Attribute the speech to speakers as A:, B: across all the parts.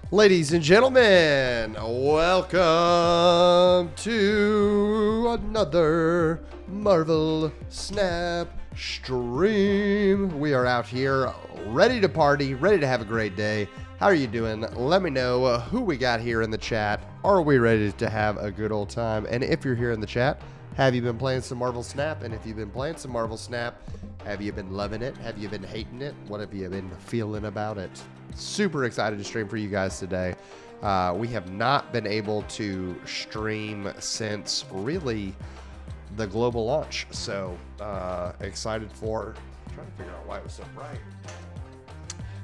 A: Ladies and gentlemen, welcome to another Marvel Snap stream. We are out here ready to party, ready to have a great day. How are you doing? Let me know who we got here in the chat. Are we ready to have a good old time? And if you're here in the chat, have you been playing some Marvel Snap? And if you've been playing some Marvel Snap, have you been loving it? Have you been hating it? What have you been feeling about it? Super excited to stream for you guys today. We have not been able to stream since really the global launch. So excited for, I'm trying to figure out why it was so bright.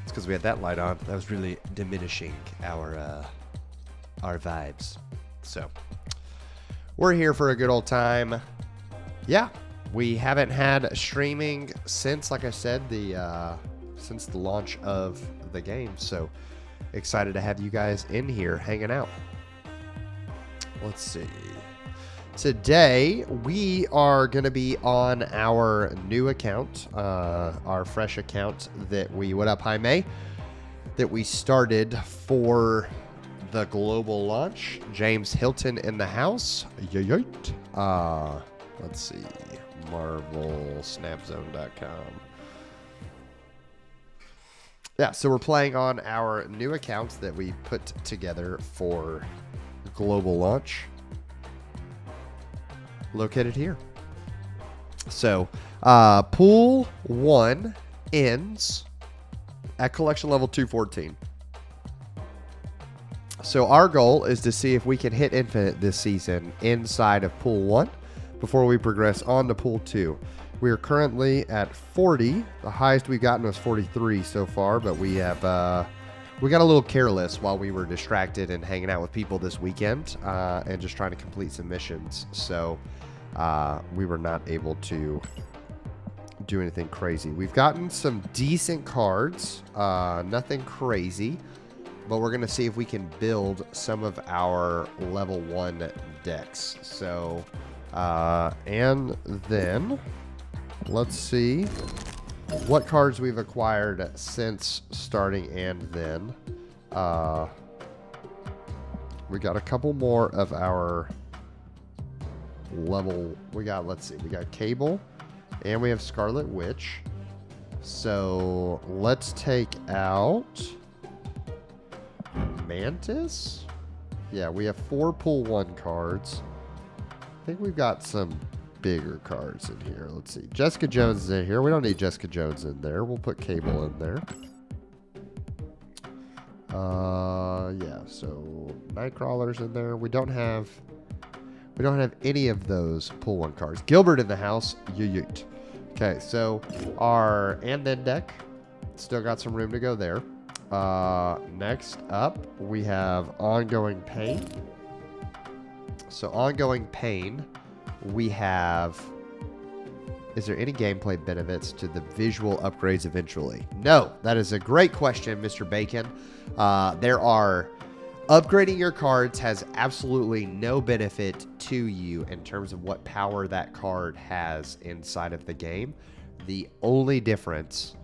A: It's because we had that light on. That was really diminishing our vibes. So we're here for a good old time. Yeah, we haven't had streaming since, like I said, since the launch of the game. So excited to have you guys in here hanging out. Let's see. Today we are going to be on our new account, our fresh account that we, what up, Jaime, that we started for the global launch. James Hilton in the house. Let's see, marvelsnapzone.com. Yeah, so we're playing on our new accounts that we put together for global launch, located here. So, pool 1 ends at collection level 214. So our goal is to see if we can hit infinite this season inside of pool 1 before we progress on to pool 2. We are currently at 40. The highest we've gotten was 43 so far, but we have we got a little careless while we were distracted and hanging out with people this weekend and just trying to complete some missions. So we were not able to do anything crazy. We've gotten some decent cards, nothing crazy, but we're going to see if we can build some of our level 1 decks. So, and then let's see what cards we've acquired since starting, and then we got a couple more of our level. We got, let's see, we got Cable and we have Scarlet Witch. So let's take out Mantis. Yeah, we have 4 pool 1 cards. I think we've got some bigger cards in here. Let's see. Jessica Jones is in here. We don't need Jessica Jones in there. We'll put Cable in there. Yeah, so Nightcrawler's in there. We don't have any of those pool 1 cards. Gilbert in the house. Yeet. Okay, so our and then deck still got some room to go there. Next up, we have Ongoing Pain. So Ongoing Pain, we have, is there any gameplay benefits to the visual upgrades eventually? No, that is a great question, Mr. Bacon. There are, upgrading your cards has absolutely no benefit to you in terms of what power that card has inside of the game. The only difference,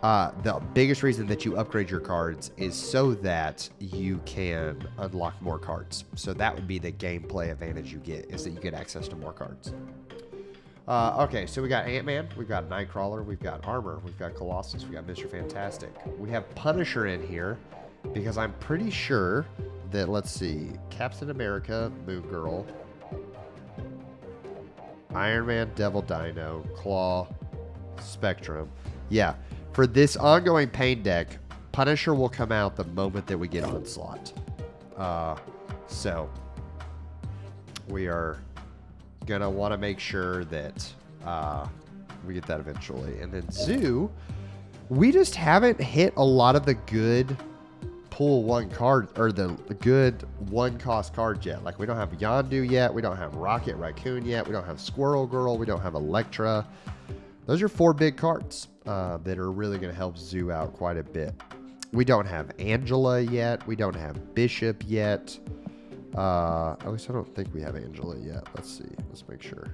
A: the biggest reason that you upgrade your cards is so that you can unlock more cards. So that would be the gameplay advantage you get, is that you get access to more cards. Okay, so we got Ant-Man, we've got Nightcrawler, we've got Armor, we've got Colossus, we got Mr. Fantastic. We have Punisher in here because I'm pretty sure that, let's see, Captain America, Moon Girl, Iron Man, Devil Dino, Claw, Spectrum. Yeah. For this Ongoing Pain deck, Punisher will come out the moment that we get Onslaught. So we are going to want to make sure that we get that eventually. And then Zoo, we just haven't hit a lot of the good pool 1 card, or the good 1-cost cards yet. Like, we don't have Yondu yet. We don't have Rocket Raccoon yet. We don't have Squirrel Girl. We don't have Elektra. Those are 4 big cards that are really going to help Zoo out quite a bit. We don't have Angela yet. We don't have Bishop yet. At least I don't think we have Angela yet. Let's see. Let's make sure.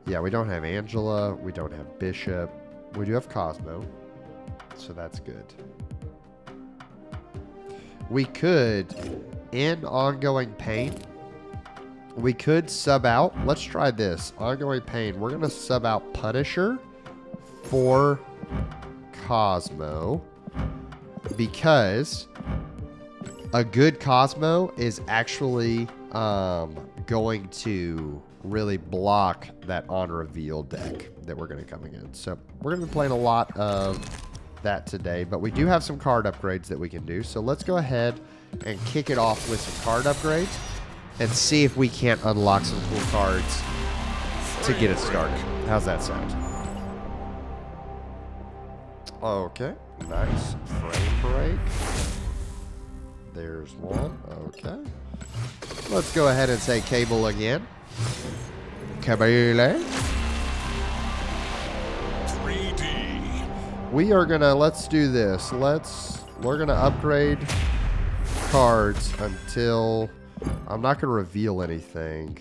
A: Yeah, we don't have Angela. We don't have Bishop. We do have Cosmo. So that's good. we could, in ongoing pain, we could sub out. Let's try this. Ongoing pain. We're going to sub out Punisher for Cosmo because a good Cosmo is actually going to really block that on reveal deck that we're going to come against. So we're going to be playing a lot of that today, but we do have some card upgrades that we can do. So let's go ahead and kick it off with some card upgrades and see if we can't unlock some cool cards to get it started. How's that sound? Okay, nice. Frame break. There's one. Okay. Let's go ahead and say cable again. Cable.
B: 3D.
A: We are gonna, let's do this. We're gonna upgrade cards until, I'm not gonna reveal anything.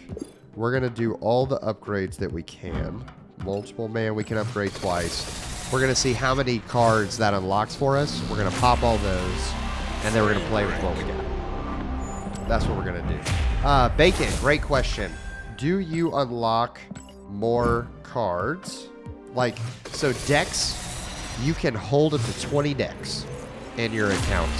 A: We're gonna do all the upgrades that we can. Multiple man, we can upgrade twice. We're gonna see how many cards that unlocks for us. We're gonna pop all those, and then we're gonna play with what we got. That's what we're gonna do. Bacon, great question. Do you unlock more cards? Like, so decks, you can hold up to 20 decks in your account.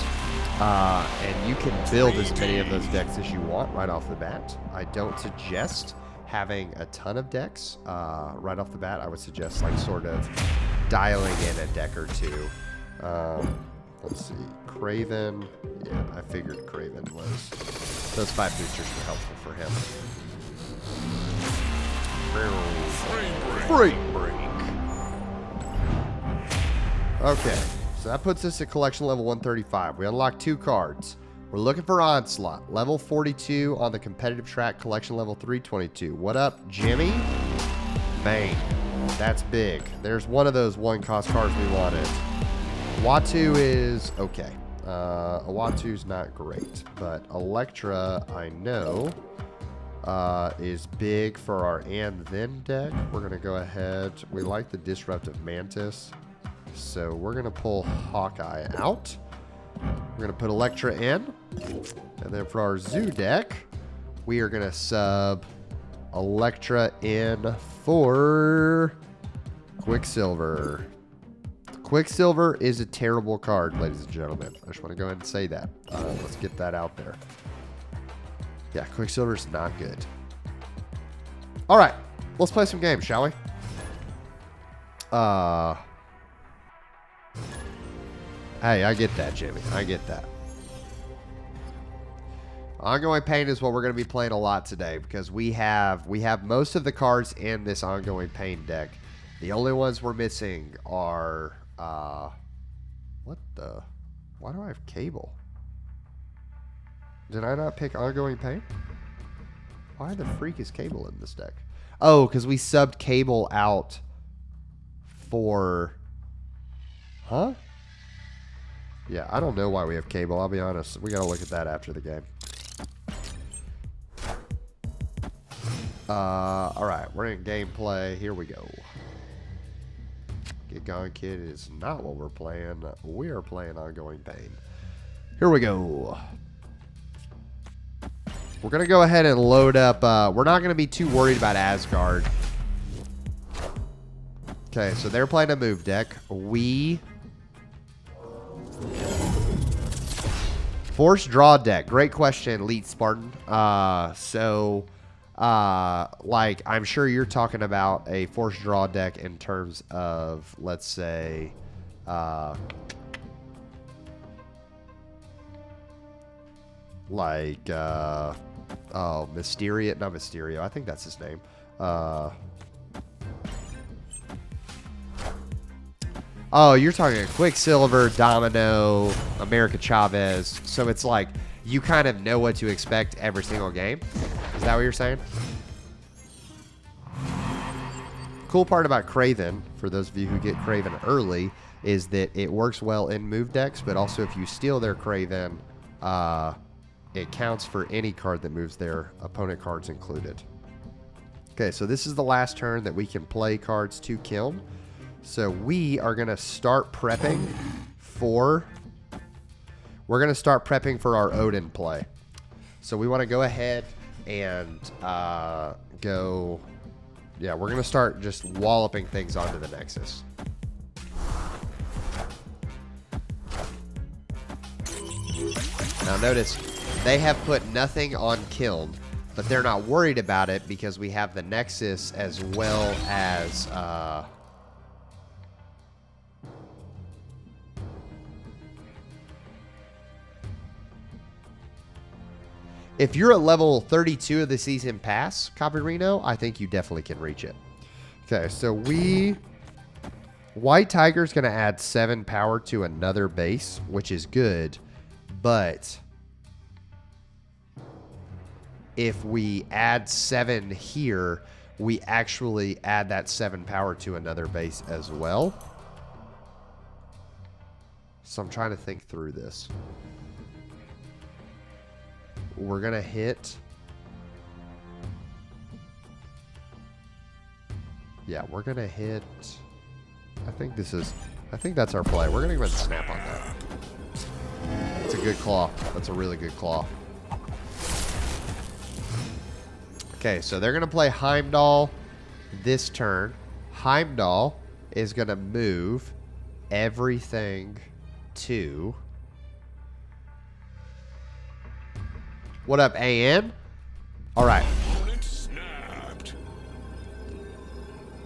A: And you can build as many of those decks as you want right off the bat. I don't suggest having a ton of decks right off the bat. I would suggest like sort of dialing in a deck or two. Let's see. Craven. Yeah, I figured Craven was. Those 5 boosters were helpful for him. Frame break. Okay, so that puts us at collection level 135. We unlocked 2 cards. We're looking for Onslaught. Level 42 on the competitive track, collection level 322. What up, Jimmy? Bang. That's big. There's one of those 1-cost cards we wanted. Watu is okay. Watu's not great, but Electra, I know, is big for our and then deck. We're going to go ahead. We like the Disruptive Mantis, so we're going to pull Hawkeye out. We're going to put Electra in, and then for our Zoo deck, we are going to sub Electra in for Quicksilver. Quicksilver is a terrible card, ladies and gentlemen. I just want to go ahead and say that. Let's get that out there. Yeah, Quicksilver's not good. All right, let's play some games, shall we? Hey, I get that, Jimmy. I get that. Ongoing Pain is what we're going to be playing a lot today because we have most of the cards in this Ongoing Pain deck. The only ones we're missing are what the? Why do I have Cable? Did I not pick Ongoing Pain? Why the freak is Cable in this deck? Oh, because we subbed Cable out for... Huh? Yeah, I don't know why we have Cable. I'll be honest. We got to look at that after the game. All right. We're in gameplay. Here we go. Get Gone Kid is not what we're playing. We are playing Ongoing Pain. Here we go. We're going to go ahead and load up. We're not going to be too worried about Asgard. Okay, so they're playing a move deck. We... Force draw deck. Great question, Elite Spartan. Like, I'm sure you're talking about a force draw deck in terms of, let's say, Mysterio, not Mysterio, I think that's his name. Oh, you're talking Quicksilver, Domino, America Chavez. So it's like you kind of know what to expect every single game. Is that what you're saying? Cool part about Craven, for those of you who get Craven early, is that it works well in move decks, but also if you steal their Craven, it counts for any card that moves their opponent cards included. Okay, so this is the last turn that we can play cards to kill. So we are going to start prepping for... we're going to start prepping for our Odin play. So we want to go ahead and go... Yeah, we're going to start just walloping things onto the Nexus. Now notice, they have put nothing on Kiln, but they're not worried about it because we have the Nexus as well as... If you're at level 32 of the season pass, Copy Reno, I think you definitely can reach it. Okay, so White Tiger's going to add 7 power to another base, which is good. But if we add 7 here, we actually add that 7 power to another base as well. So I'm trying to think through this. We're going to hit... Yeah, we're going to hit... I think that's our play. We're going to go ahead and snap on that. It's a good claw. That's a really good claw. Okay, so they're going to play Heimdall this turn. Heimdall is going to move everything to... What up, AN? All right.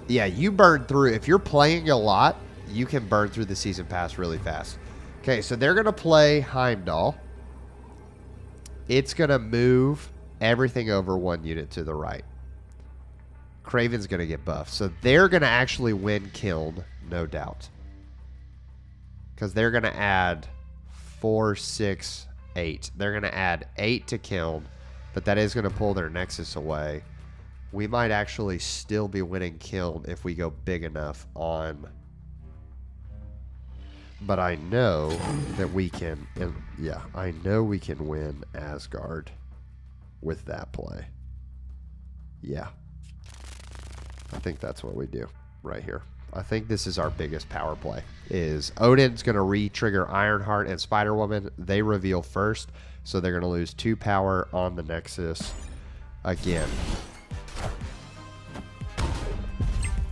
A: Yeah, you burn through. If you're playing a lot, you can burn through the season pass really fast. Okay, so they're going to play Heimdall. It's going to move everything over 1 unit to the right. Kraven's going to get buffed. So they're going to actually win Kiln, no doubt. Because they're going to add 4, 6, 8. They're going to add 8 to Kiln, but that is going to pull their Nexus away. We might actually still be winning Kiln if we go big enough on... But I know that we can... Yeah, I know we can win Asgard with that play. Yeah. I think that's what we do right here. I think this is our biggest power play. Is Odin's going to re-trigger Ironheart and Spider-Woman. They reveal first, so they're going to lose 2 power on the Nexus again.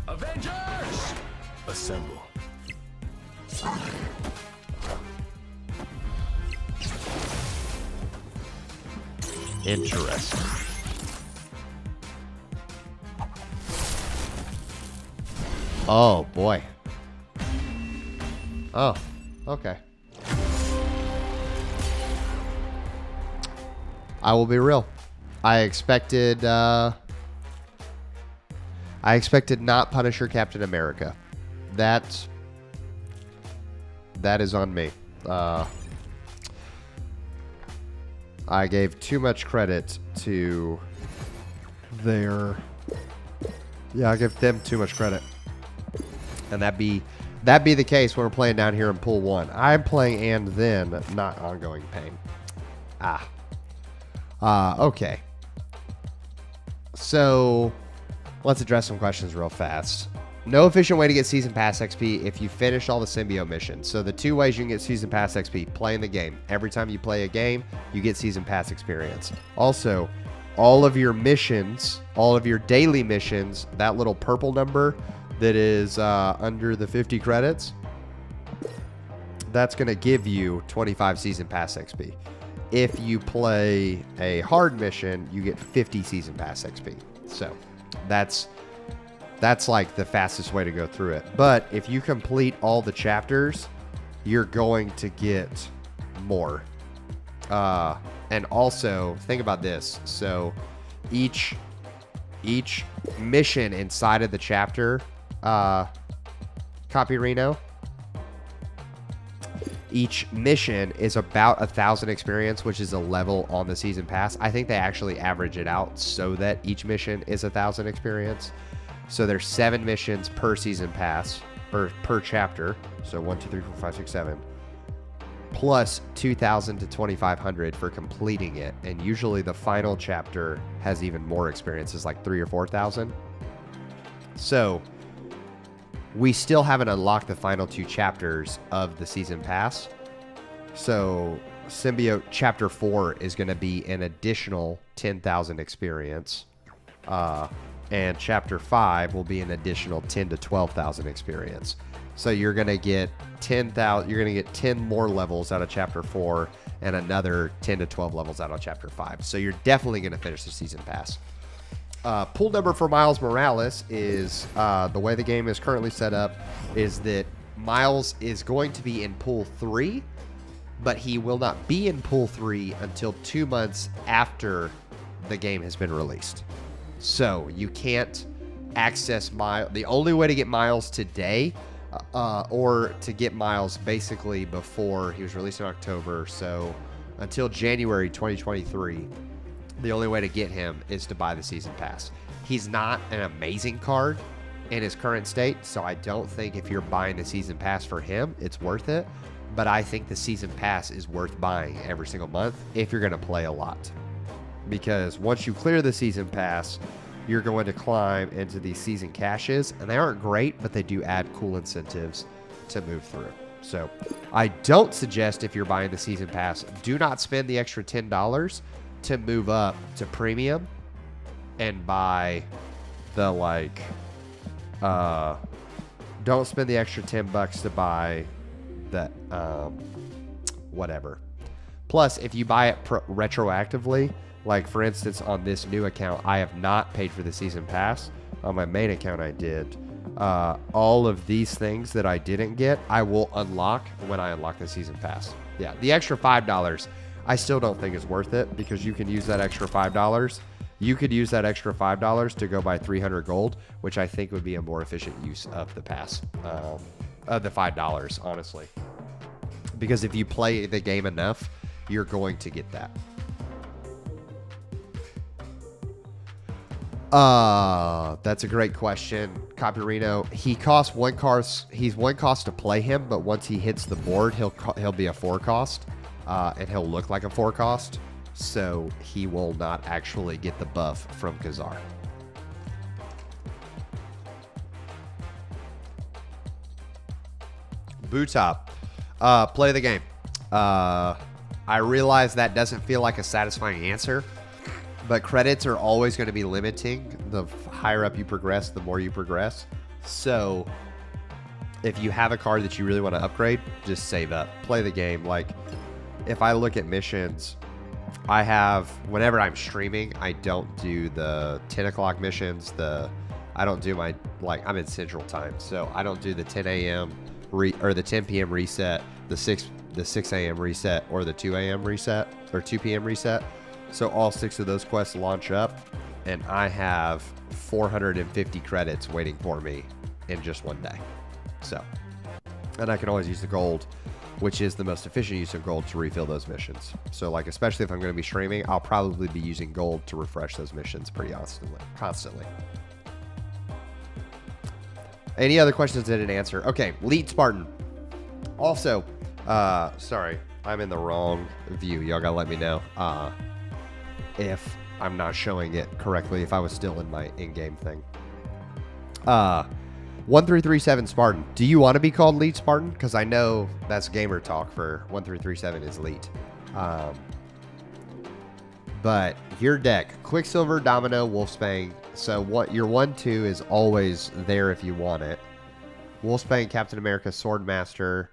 B: Avengers Assemble.
A: Interesting. Oh, boy. Oh, okay. I will be real. I expected not Punisher Captain America. That is on me. I gave too much credit to their... Yeah, I give them too much credit. And that be the case when we're playing down here in pool 1. I'm playing and then, not ongoing pain. Okay. So, let's address some questions real fast. No efficient way to get Season Pass XP if you finish all the symbiote missions. So the 2 ways you can get Season Pass XP. Playing the game. Every time you play a game, you get Season Pass experience. Also, all of your missions, all of your daily missions, that little purple number that is under the 50 credits, that's going to give you 25 Season Pass XP. If you play a hard mission, you get 50 Season Pass XP. So that's like the fastest way to go through it. But if you complete all the chapters, you're going to get more. And also, think about this. So each mission inside of the chapter, copy Reno, each mission is about 1,000 experience, which is a level on the season pass. I think they actually average it out so that each mission is 1,000 experience. So there's 7 missions per season pass, or per chapter. So 1, 2, 3, 4, 5, 6, 7. Plus 2,000 to 2,500 for completing it. And usually the final chapter has even more experiences, like 3,000 or 4,000. So we still haven't unlocked the final 2 chapters of the season pass. So Symbiote Chapter 4 is going to be an additional 10,000 experience. And Chapter 5 will be an additional 10 to 12,000 experience. So you're going to get 10,000. You're going to get 10 more levels out of Chapter 4 and another 10 to 12 levels out of Chapter 5. So you're definitely going to finish the season pass. Pool number for Miles Morales is the way the game is currently set up is that Miles is going to be in Pool 3, but he will not be in Pool 3 until 2 months after the game has been released. So you can't access Miles. The only way to get Miles today, or to get Miles basically before he was released in October, so until January 2023, the only way to get him is to buy the season pass. He's not an amazing card in his current state, so I don't think if you're buying the season pass for him, it's worth it. But I think the season pass is worth buying every single month if you're going to play a lot. Because once you clear the season pass, you're going to climb into these season caches, and they aren't great, but they do add cool incentives to move through. So I don't suggest if you're buying the season pass, do not spend the extra $10 to move up to premium and buy the don't spend the extra $10 to buy the whatever. Plus, if you buy it retroactively, like for instance on this new account, I have not paid for the season pass. On my main account I did. All of these things that I didn't get, I will unlock when I unlock the season pass. Yeah, the extra $5 I still don't think is worth it, because you can use that extra $5. You could use that extra $5 to go buy 300 gold, which I think would be a more efficient use of the pass, of the $5, honestly. Because if you play the game enough, you're going to get that. That's a great question, Copyrino. He costs one cost. He's one cost to play him, but once he hits the board, he'll be a 4 cost. And he'll look like a 4 cost, so he will not actually get the buff from Khazar. Bootop, play the game. I realize that doesn't feel like a satisfying answer, but credits are always going to be limiting. The higher up you progress, the more you progress. So if you have a card that you really want to upgrade, just save up, play the game. Like, if I look at missions, I have, whenever I'm streaming, I don't do the 10 o'clock missions. I don't do my, I'm in Central Time, so I don't do the 10 a.m. or the 10 p.m. reset, the 6 a.m. reset, or the 2 a.m. reset, or 2 p.m. reset. So all 6 of those quests launch up, and I have 450 credits waiting for me in just one day. So, and I can always use the gold, which is the most efficient use of gold, to refill those missions. So especially if I'm going to be streaming, I'll probably be using gold to refresh those missions pretty constantly. Any other questions I didn't answer? Okay, Lead Spartan. Also, sorry, I'm in the wrong view. Y'all gotta let me know if I'm not showing it correctly, if I was still in my in-game thing. 1337 Spartan. Do you want to be called Lead Spartan? Because I know that's gamer talk for 1337 is Lead. But your deck, Quicksilver, Domino, Wolfsbane. So what your 1-2 is always there if you want it. Wolfsbane, Captain America, Swordmaster,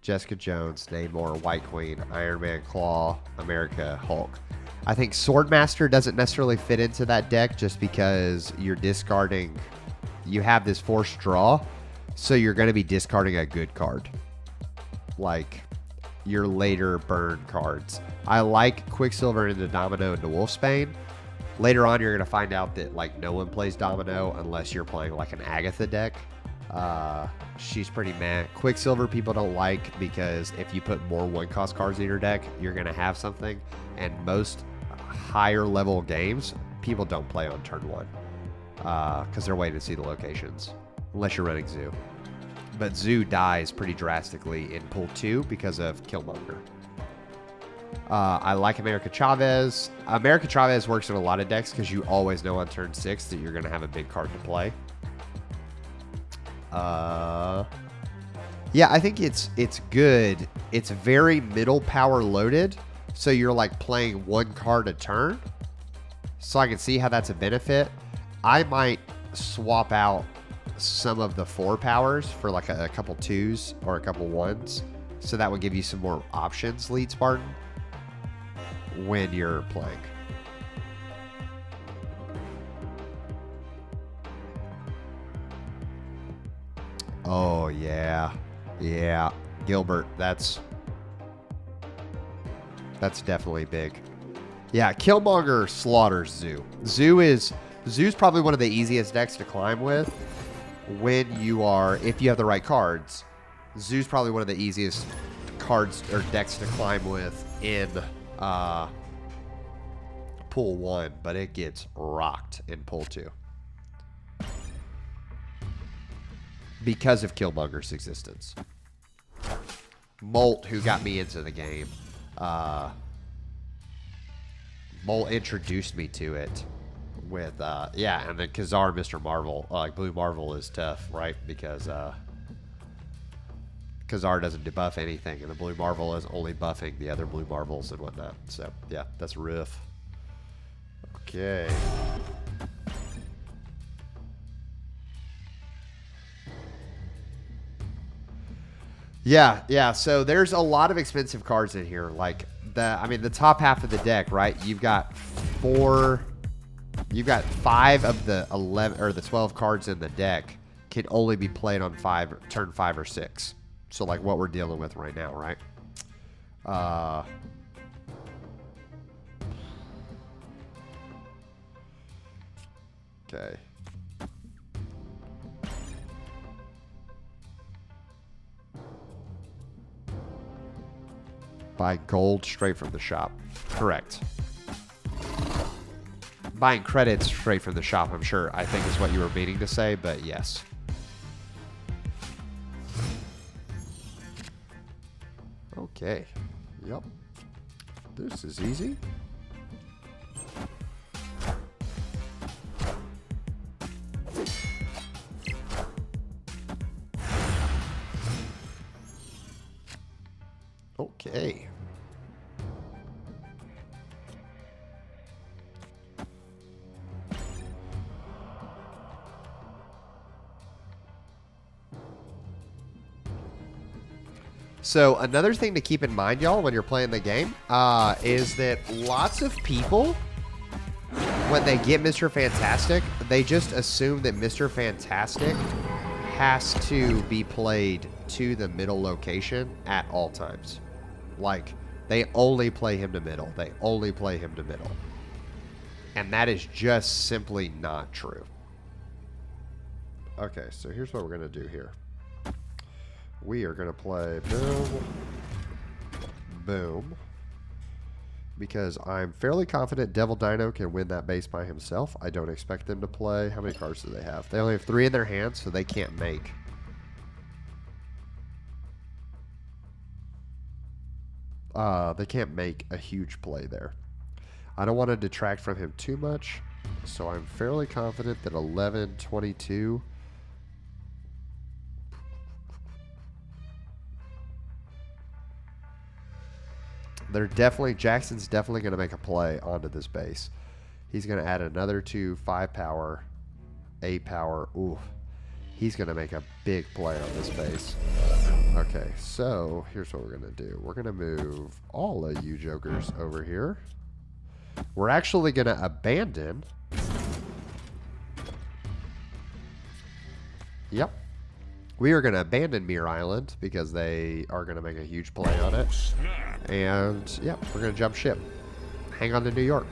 A: Jessica Jones, Namor, White Queen, Iron Man, Claw, America, Hulk. I think Swordmaster doesn't necessarily fit into that deck just because you're discarding. You have this forced draw, so you're going to be discarding a good card, like your later burn cards. I like Quicksilver into Domino into Wolfsbane. Later on, you're going to find out that no one plays Domino unless you're playing an Agatha deck. She's pretty meh. Quicksilver people don't like because if you put more 1-cost cards in your deck, you're going to have something. And most higher level games, people don't play on turn 1. Because they're waiting to see the locations, unless you're running Zoo. But Zoo dies pretty drastically in Pool 2 because of Killmonger. I like America Chavez. America Chavez works in a lot of decks because you always know on turn 6 that you're going to have a big card to play. Yeah, I think it's good. It's very middle power loaded, so you're like playing one card a turn. So I can see how that's a benefit. I might swap out some of the 4 powers for like a couple 2s or a couple 1s, so that would give you some more options, Lead Spartan, when you're playing. Oh yeah. Yeah, Gilbert, that's definitely big. Yeah, Killmonger slaughters Zoo. Zoo's probably one of the easiest decks to climb with when if you have the right cards. Zoo's probably one of the easiest cards or decks to climb with in pool 1, but it gets rocked in pool 2. Because of Killmonger's existence. Molt, who got me into the game, Molt introduced me to it with, yeah, and then Khazar, Mr. Marvel. Like, Blue Marvel is tough, right? Because Khazar doesn't debuff anything, and the Blue Marvel is only buffing the other Blue Marvels and whatnot. So, yeah, that's rough. Okay. Yeah. So there's a lot of expensive cards in here. Like the top half of the deck, right? You've got 5 of the 11 or the 12 cards in the deck can only be played on turn 5 or 6. So like what we're dealing with right now, right? Okay. Buy gold straight from the shop. Correct. Buying credits straight from the shop, I'm sure, I think is what you were meaning to say, but yes. Okay. Yep. This is easy. Okay. So another thing to keep in mind, y'all, when you're playing the game, is that lots of people, when they get Mr. Fantastic, they just assume that Mr. Fantastic has to be played to the middle location at all times. Like, they only play him to middle. They only play him to middle. And that is just simply not true. Okay, so here's what we're going to do here. We are going to play boom, boom. Because I'm fairly confident Devil Dino can win that base by himself. I don't expect them to play. How many cards do they have? They only have 3 in their hands, so they can't make. They can't make a huge play there. I don't want to detract from him too much, so I'm fairly confident that 11, 22... Jackson's definitely going to make a play onto this base. He's going to add another 2, 5 power, 8 power. Ooh, he's going to make a big play on this base. Okay, so here's what we're going to do. We're going to move all of you jokers over here. We're actually going to abandon. Yep. We are going to abandon Mirror Island because they are going to make a huge play on it. And, yeah, we're going to jump ship. Hang on to New York.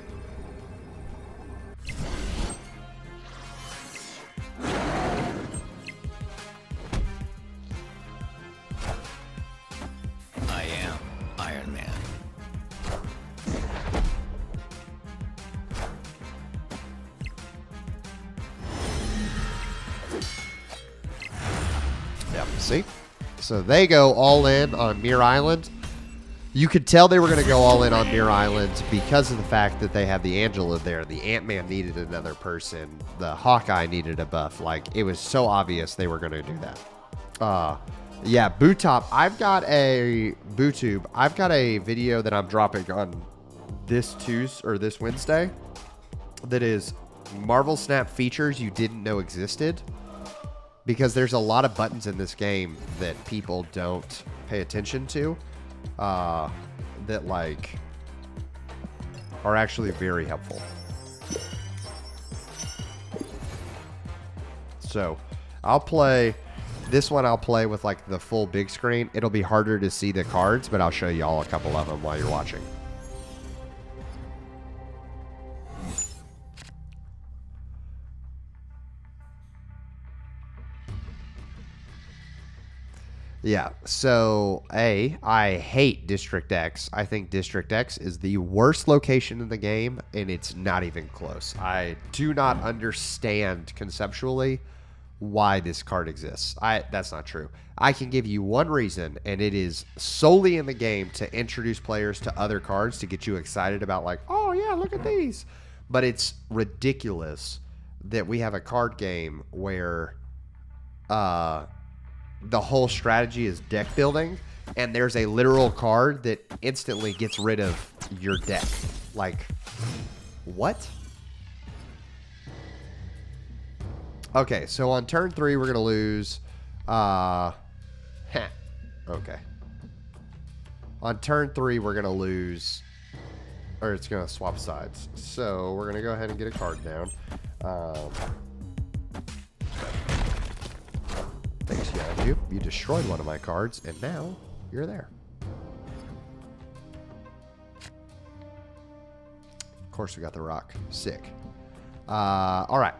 B: I am Iron Man.
A: Yep, see? So they go all in on Mirror Island. You could tell they were going to go all in on Mirror Island because of the fact that they had the Angela there. The Ant-Man needed another person. The Hawkeye needed a buff. Like, it was so obvious they were going to do that. Yeah, Bootop. I've got a BooTube. I've got a video that I'm dropping on this Wednesday that is Marvel Snap features you didn't know existed, because there's a lot of buttons in this game that people don't pay attention to that like are actually very helpful. So I'll play this one. I'll play with like the full big screen. It'll be harder to see the cards, but I'll show y'all a couple of them while you're watching. Yeah, so I hate District X. I think District X is the worst location in the game, and it's not even close. I do not understand conceptually why this card exists. That's not true. I can give you one reason, and it is solely in the game to introduce players to other cards to get you excited about like, oh yeah, look at these. But it's ridiculous that we have a card game where the whole strategy is deck building, and there's a literal card that instantly gets rid of your deck. Like, what? Okay, so on turn 3, we're going to lose. Okay. On turn 3, we're going to lose, or it's going to swap sides. So we're going to go ahead and get a card down. Thanks, Yaju. You destroyed one of my cards, and now you're there. Of course, we got the rock. Sick. All right.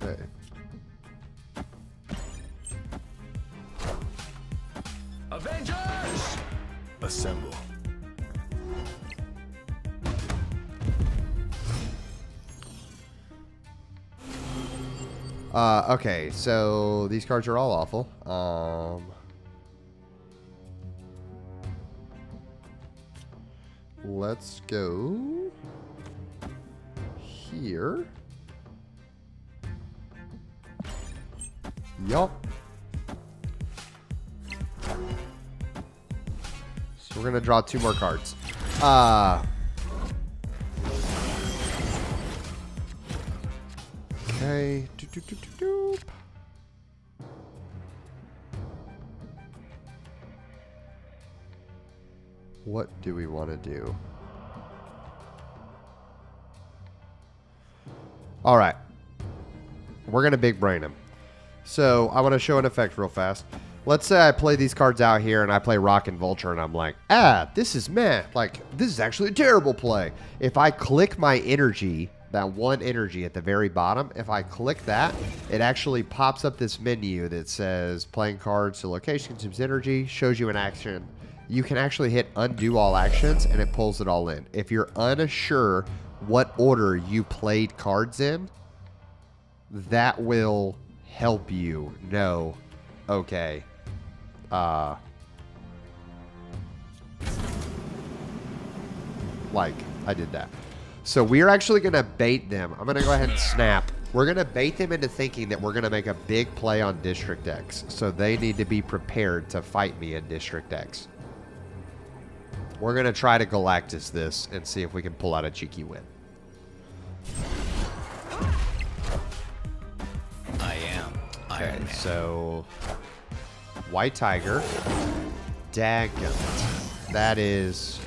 A: Okay.
B: Avengers Assemble.
A: Okay, so these cards are all awful. Let's go here. Yup. So we're gonna draw 2 more cards. Okay. What do we want to do? All right. We're going to big brain him. So I want to show an effect real fast. Let's say I play these cards out here and I play Rock and Vulture and I'm like, this is meh. Like, this is actually a terrible play. If I click my energy, that one energy at the very bottom, if I click that, it actually pops up this menu that says playing cards to location consumes energy, shows you an action. You can actually hit undo all actions and it pulls it all in. If you're unsure what order you played cards in, that will help you know, okay, like I did that. So we're actually going to bait them. I'm going to go ahead and snap. We're going to bait them into thinking that we're going to make a big play on District X. So they need to be prepared to fight me in District X. We're going to try to Galactus this and see if we can pull out a cheeky win.
B: I am Iron Man.
A: So White Tiger. Dadgummit. That is...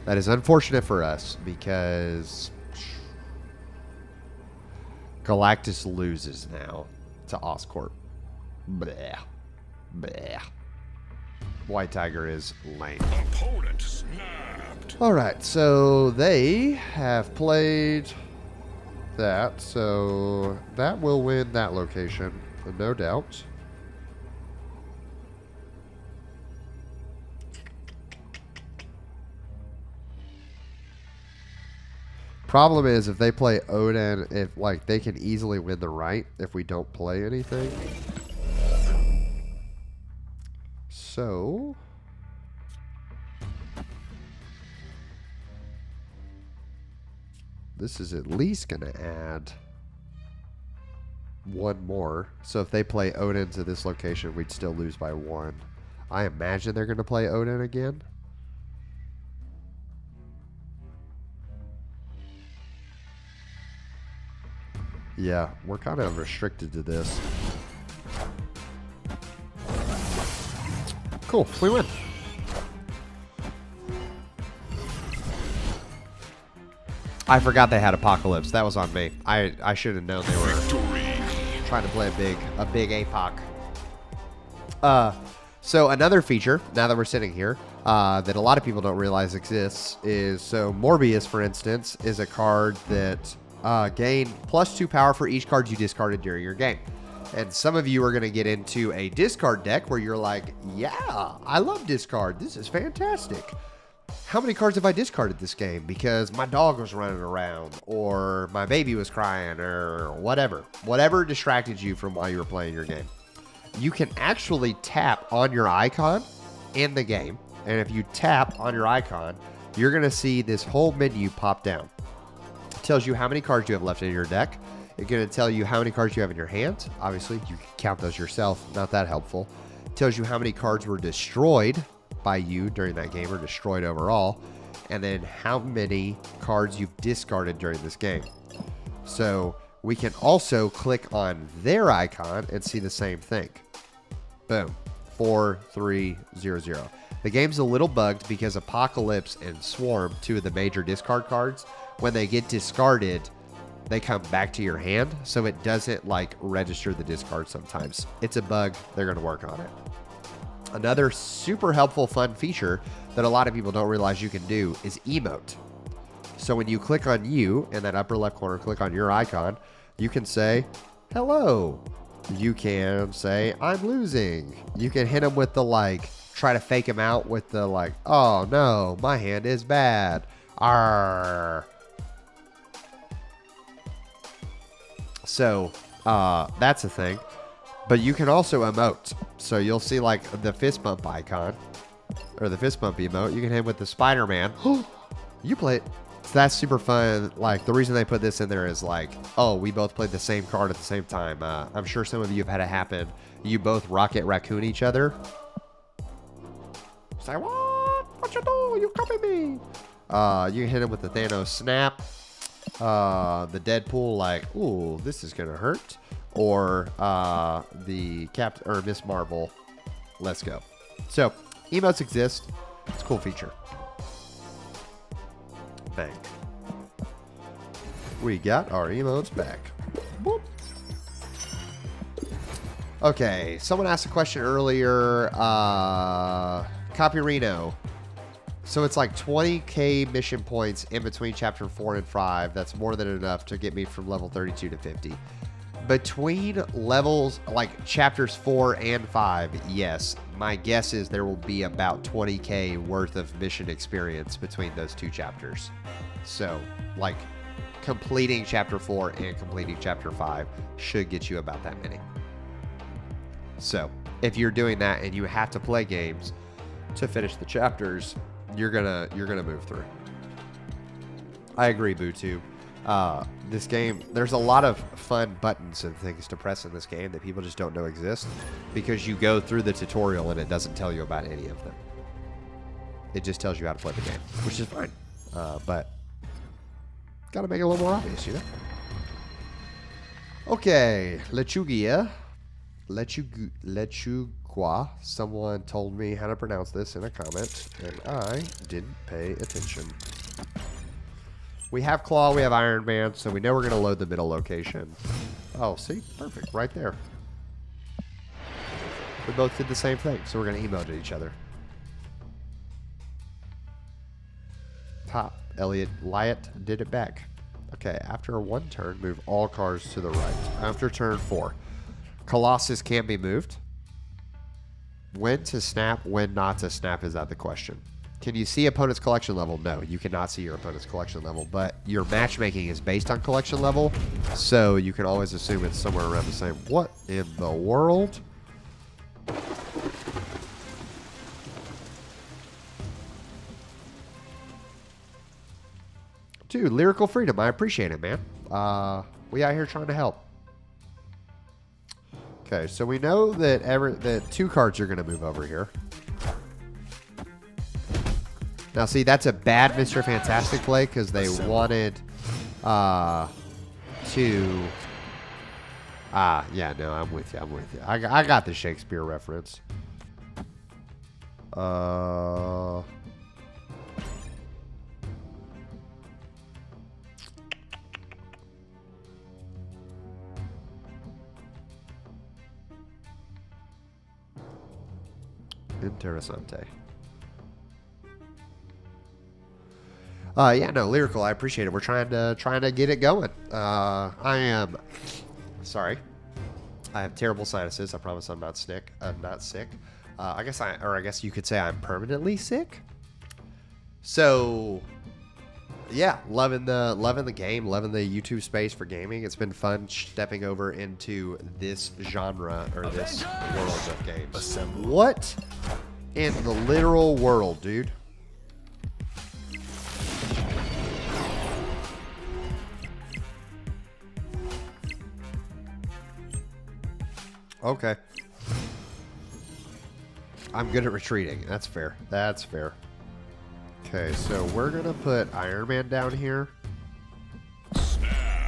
A: That is unfortunate for us because Galactus loses now to Oscorp. Bleh. Bleh. White Tiger is lame.
B: Opponent snapped.
A: All right, so they have played that, so that will win that location, no doubt. Problem is, if they play Odin, if like they can easily win the right if we don't play anything. So this is at least going to add one more. So if they play Odin to this location, we'd still lose by 1. I imagine they're going to play Odin again. Yeah, we're kind of restricted to this. Cool, we win. I forgot they had Apocalypse. That was on me. I should have known they were trying to play a big APOC. So another feature, now that we're sitting here, that a lot of people don't realize exists is, so Morbius, for instance, is a card that gain +2 power for each card you discarded during your game. And some of you are going to get into a discard deck where you're like, yeah, I love discard. This is fantastic. How many cards have I discarded this game? Because my dog was running around, or my baby was crying, or whatever. Whatever distracted you from while you were playing your game. You can actually tap on your icon in the game. And if you tap on your icon, you're going to see this whole menu pop down. It tells you how many cards you have left in your deck. It's going to tell you how many cards you have in your hand. Obviously, you can count those yourself. Not that helpful. It tells you how many cards were destroyed by you during that game, or destroyed overall, and then how many cards you've discarded during this game. So we can also click on their icon and see the same thing. Boom. 4, 3, 0, 0. The game's a little bugged because Apocalypse and Swarm, 2 of the major discard cards, when they get discarded, they come back to your hand, so it doesn't like register the discard sometimes. It's a bug. They're going to work on it. Another super helpful, fun feature that a lot of people don't realize you can do is emote. So when you click on you in that upper left corner, click on your icon, you can say, hello. You can say, I'm losing. You can hit them with the like, try to fake them out with the like, oh no, my hand is bad. Arr. So that's a thing. But you can also emote. So you'll see like the fist bump icon, or the fist bump emote. You can hit with the Spider-Man. You play it. So that's super fun. Like the reason they put this in there is like, oh, we both played the same card at the same time. I'm sure some of you have had it happen. You both Rocket Raccoon each other. Say, what you do? You copy me. You can hit him with the Thanos snap. The Deadpool, like, ooh, this is gonna hurt. Or the Miss Marvel, let's go. So emotes exist. It's a cool feature. Bang. We got our emotes back. Boop. Okay, someone asked a question earlier. Copyrino. So it's like 20k mission points in between chapter 4 and 5. That's more than enough to get me from level 32 to 50. Between levels, like chapters 4 and 5, yes. My guess is there will be about 20k worth of mission experience between those 2 chapters. So, like, completing chapter 4 and completing chapter 5 should get you about that many. So, if you're doing that and you have to play games to finish the chapters, you're gonna move through. I agree, Bootu. This game, there's a lot of fun buttons and things to press in this game that people just don't know exist, because you go through the tutorial and it doesn't tell you about any of them. It just tells you how to play the game, which is fine. But gotta make it a little more obvious, you know? Okay, Lechugia. Lechugua. Someone told me how to pronounce this in a comment, and I didn't pay attention. We have Claw, we have Iron Man, so we know we're going to load the middle location. Oh, see? Perfect. Right there. We both did the same thing, so we're going to emote at each other. Top. Elliot Lyot did it back. Okay, after one turn, move all cards to the right. After turn 4. Colossus can't be moved. When to snap, when not to snap is out the question. Can you see opponent's collection level? No, you cannot see your opponent's collection level, but your matchmaking is based on collection level, so you can always assume it's somewhere around the same. What in the world? Dude, Lyrical Freedom. I appreciate it, man. We out here trying to help. Okay, so we know that that 2 cards are going to move over here. Now, see, that's a bad Mr. Fantastic play because they wanted to... yeah, no, I'm with you. I'm with you. I got the Shakespeare reference. Interessante. Yeah, no, Lyrical, I appreciate it. We're trying to get it going. I am sorry. I have terrible sinuses. I promise I'm not sick. I guess you could say I'm permanently sick. So yeah, loving the game, loving the YouTube space for gaming. It's been fun stepping over into this genre or this world of games.
B: Assemble.
A: What in the literal world, dude? Okay. I'm good at retreating. That's fair. That's fair. Okay, so we're going to put Iron Man down here.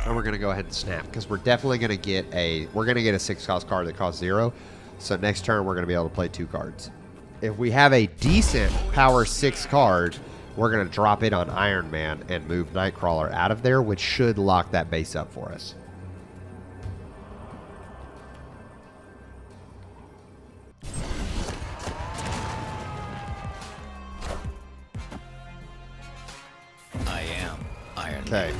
A: And we're going to go ahead and snap because we're definitely going to get a 6-cost card that costs 0. So next turn we're going to be able to play 2 cards. If we have a decent power 6 card, we're going to drop it on Iron Man and move Nightcrawler out of there, which should lock that base up for us. Okay.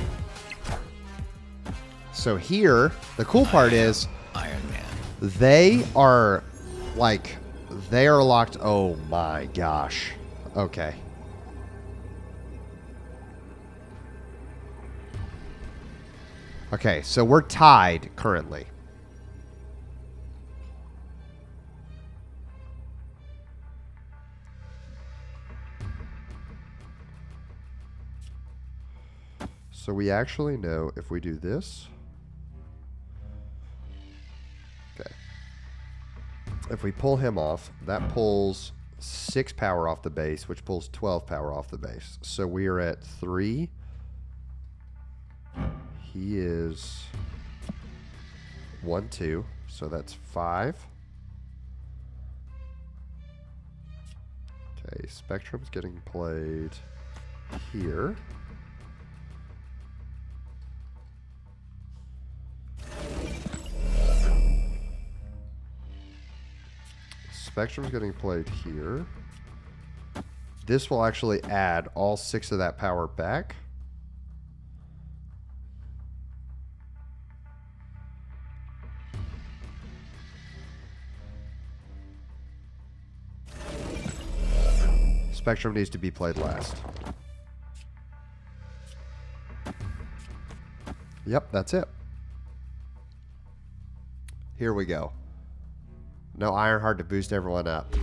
A: So here, the cool part is
B: Iron Man.
A: they are locked. Oh my gosh. Okay. Okay, so we're tied currently. So we actually know if we do this. Okay. If we pull him off, that pulls 6 power off the base, which pulls 12 power off the base. So we are at 3. He is 1, 2. So that's 5. Okay, Spectrum's getting played here. Spectrum's getting played here. This will actually add all 6 of that power back. Spectrum needs to be played last. Yep, that's it. Here we go. No Ironheart to boost everyone up.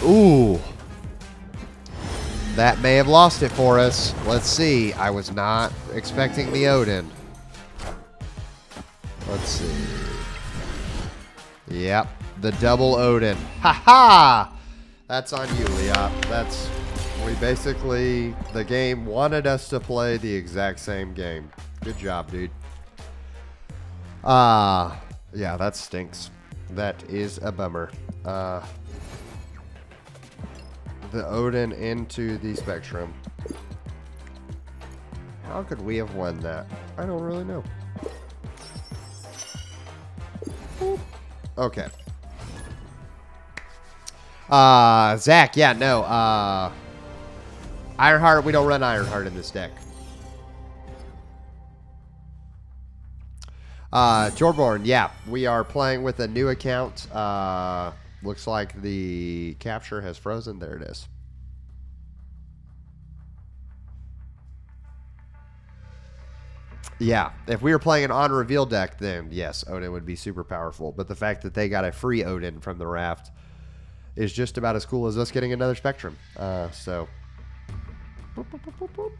A: Ooh. That may have lost it for us. Let's see. I was not expecting the Odin. Let's see. Yep. The double Odin. Ha ha! That's on you, Leop. That's... We basically, the game wanted us to play the exact same game. Good job, dude. Yeah, that stinks. That is a bummer. The Odin into the Spectrum. How could we have won that? I don't really know. Okay. Zach, yeah, no, Ironheart, we don't run Ironheart in this deck. Jorborn, yeah, we are playing with a new account. Looks like the capture has frozen. There it is. Yeah, if we were playing an on-reveal deck, then yes, Odin would be super powerful. But the fact that they got a free Odin from the raft is just about as cool as us getting another Spectrum. So... Boop, boop, boop, boop, boop.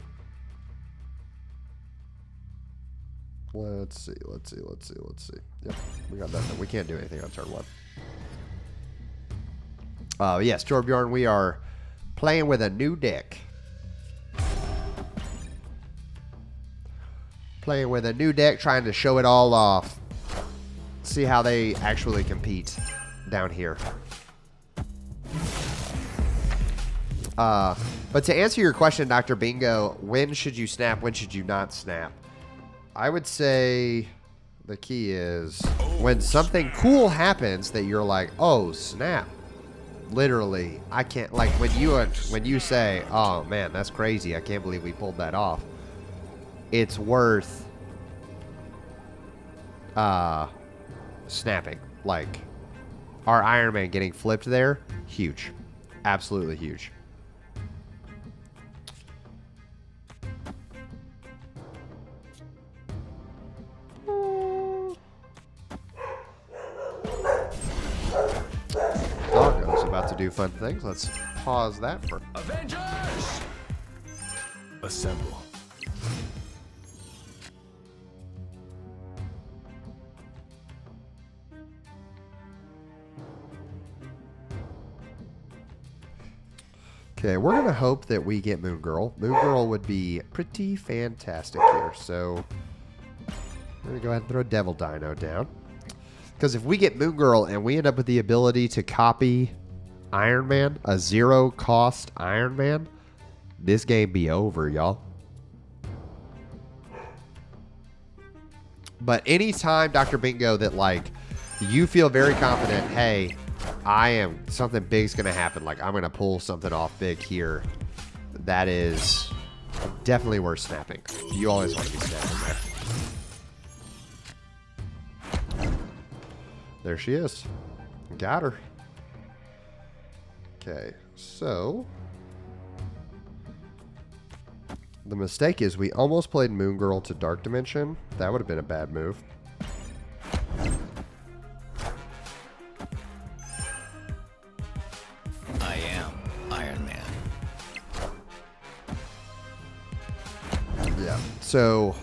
A: Let's see. Yep, we got nothing. We can't do anything on turn 1. Yes, Torbjorn, we are playing with a new deck. Playing with a new deck, trying to show it all off. See how they actually compete down here. But to answer your question, Dr. Bingo, when should you snap? When should you not snap? I would say the key is when something cool happens that you're like, oh, snap. Literally, I can't, like when you say, oh man, that's crazy. I can't believe we pulled that off. It's worth snapping. Like our Iron Man getting flipped there, huge. Absolutely huge. Doggo's about to do fun things. Let's pause that for
B: Avengers Assemble.
A: Okay, we're going to hope that we get Moon Girl. Moon Girl would be pretty fantastic here. So we're going to go ahead and throw Devil Dino down. Because if we get Moon Girl and we end up with the ability to copy Iron Man, a zero-cost Iron Man, this game be over, y'all. But anytime, Dr. Bingo, that, like, you feel very confident, hey, something big's going to happen. Like, I'm going to pull something off big here. That is definitely worth snapping. You always want to be snapping there. There she is. Got her. Okay, so the mistake is we almost played Moon Girl to Dark Dimension. That would have been a bad move.
B: I am Iron Man.
A: Yeah, so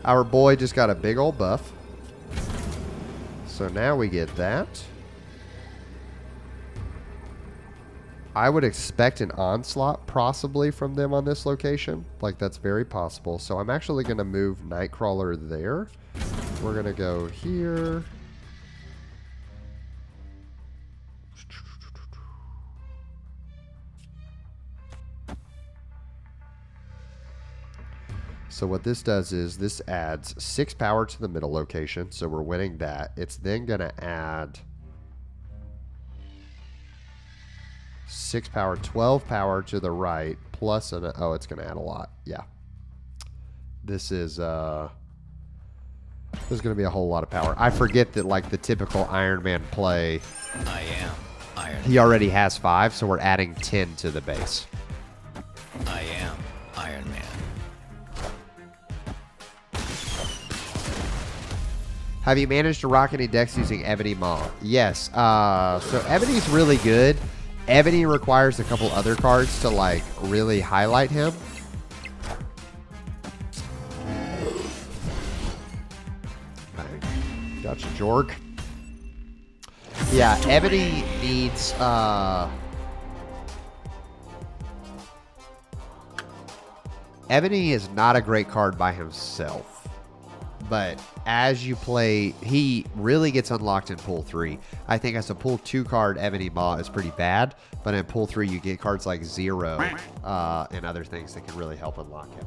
A: our boy just got a big old buff. So now we get that. I would expect an onslaught possibly from them on this location. Like, that's very possible. So I'm actually going to move Nightcrawler there. We're going to go here. So what this does is this adds 6 power to the middle location. So we're winning that. It's then going to add 6 power, 12 power to the right, plus an, oh, it's going to add a lot. Yeah. This is there's going to be a whole lot of power. I forget that, like, the typical Iron Man play,
B: I am Iron Man.
A: he already has 5, so we're adding 10 to the base.
B: I am Iron Man.
A: Have you managed to rock any decks using Ebony Maw? Yes. So Ebony's really good. Ebony requires a couple other cards to, like, really highlight him. Gotcha, Jorg. Yeah, Ebony needs... Ebony is not a great card by himself. But as you play, he really gets unlocked in Pool 3. I think as a Pool 2 card, Ebony Maw is pretty bad. But in Pool 3, you get cards like Zero and other things that can really help unlock him.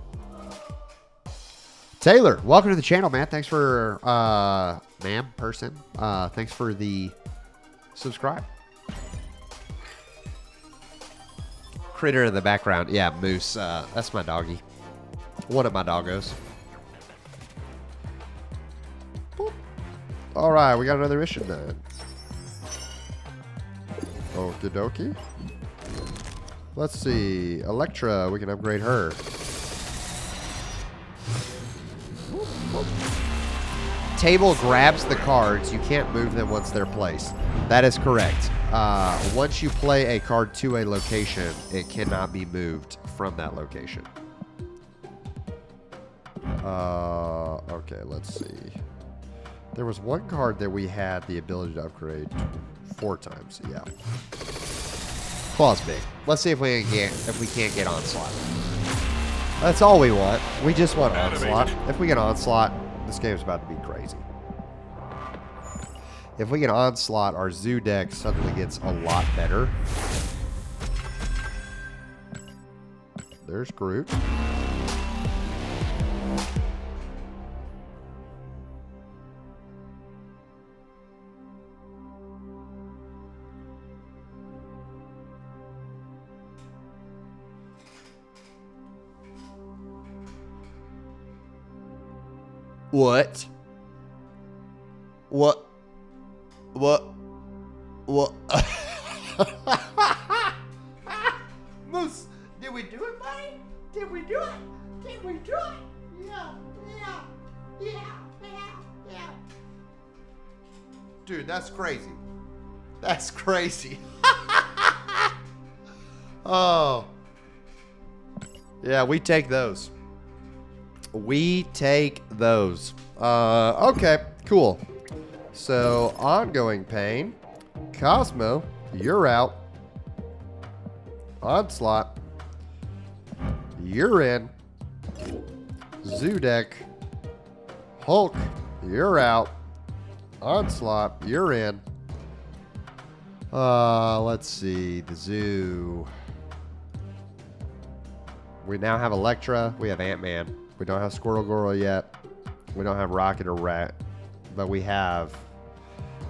A: Taylor, welcome to the channel, man. Thanks for, thanks for the subscribe. Critter in the background. Yeah, Moose. That's my doggy. One of my doggos. All right, we got another mission done. Okie dokie. Let's see. Electra, we can upgrade her. table grabs the cards, you can't move them once they're placed. That is correct. Once you play a card to a location, it cannot be moved from that location. Okay, let's see. There was one card that we had the ability to upgrade 4 times. Yeah. Claw's big. Let's see if we can't get Onslaught. That's all we want. We just want Onslaught. If we get Onslaught, this game's about to be crazy. If we get Onslaught, our Zoo deck suddenly gets a lot better. There's Groot. What? What? What? What? Moose, did we do it, buddy? Did we do it? Did we do it? Yeah, yeah, yeah, yeah, yeah. Dude, that's crazy. That's crazy. Oh. Yeah, we take those. We take those. Okay, cool. So, ongoing pain. Cosmo, you're out. Onslaught, you're in. Zoo deck. Hulk, you're out. Onslaught, you're in. Let's see. The Zoo. We now have Elektra. We have Ant-Man. We don't have Squirtle Girl yet. We don't have Rocket or Rat. But we have...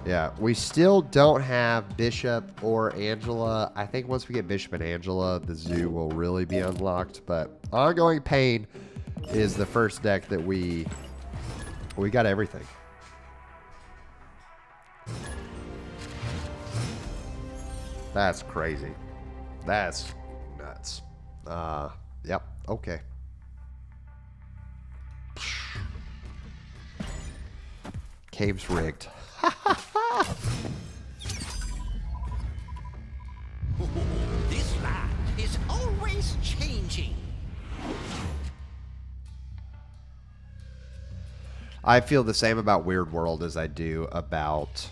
A: Yeah, we still don't have Bishop or Angela. I think once we get Bishop and Angela, the Zoo will really be unlocked. But Ongoing Pain is the first deck that we got everything. That's crazy. That's nuts. Yep, okay. Cave's rigged.
C: This land is always changing.
A: I feel the same about Weird World as I do about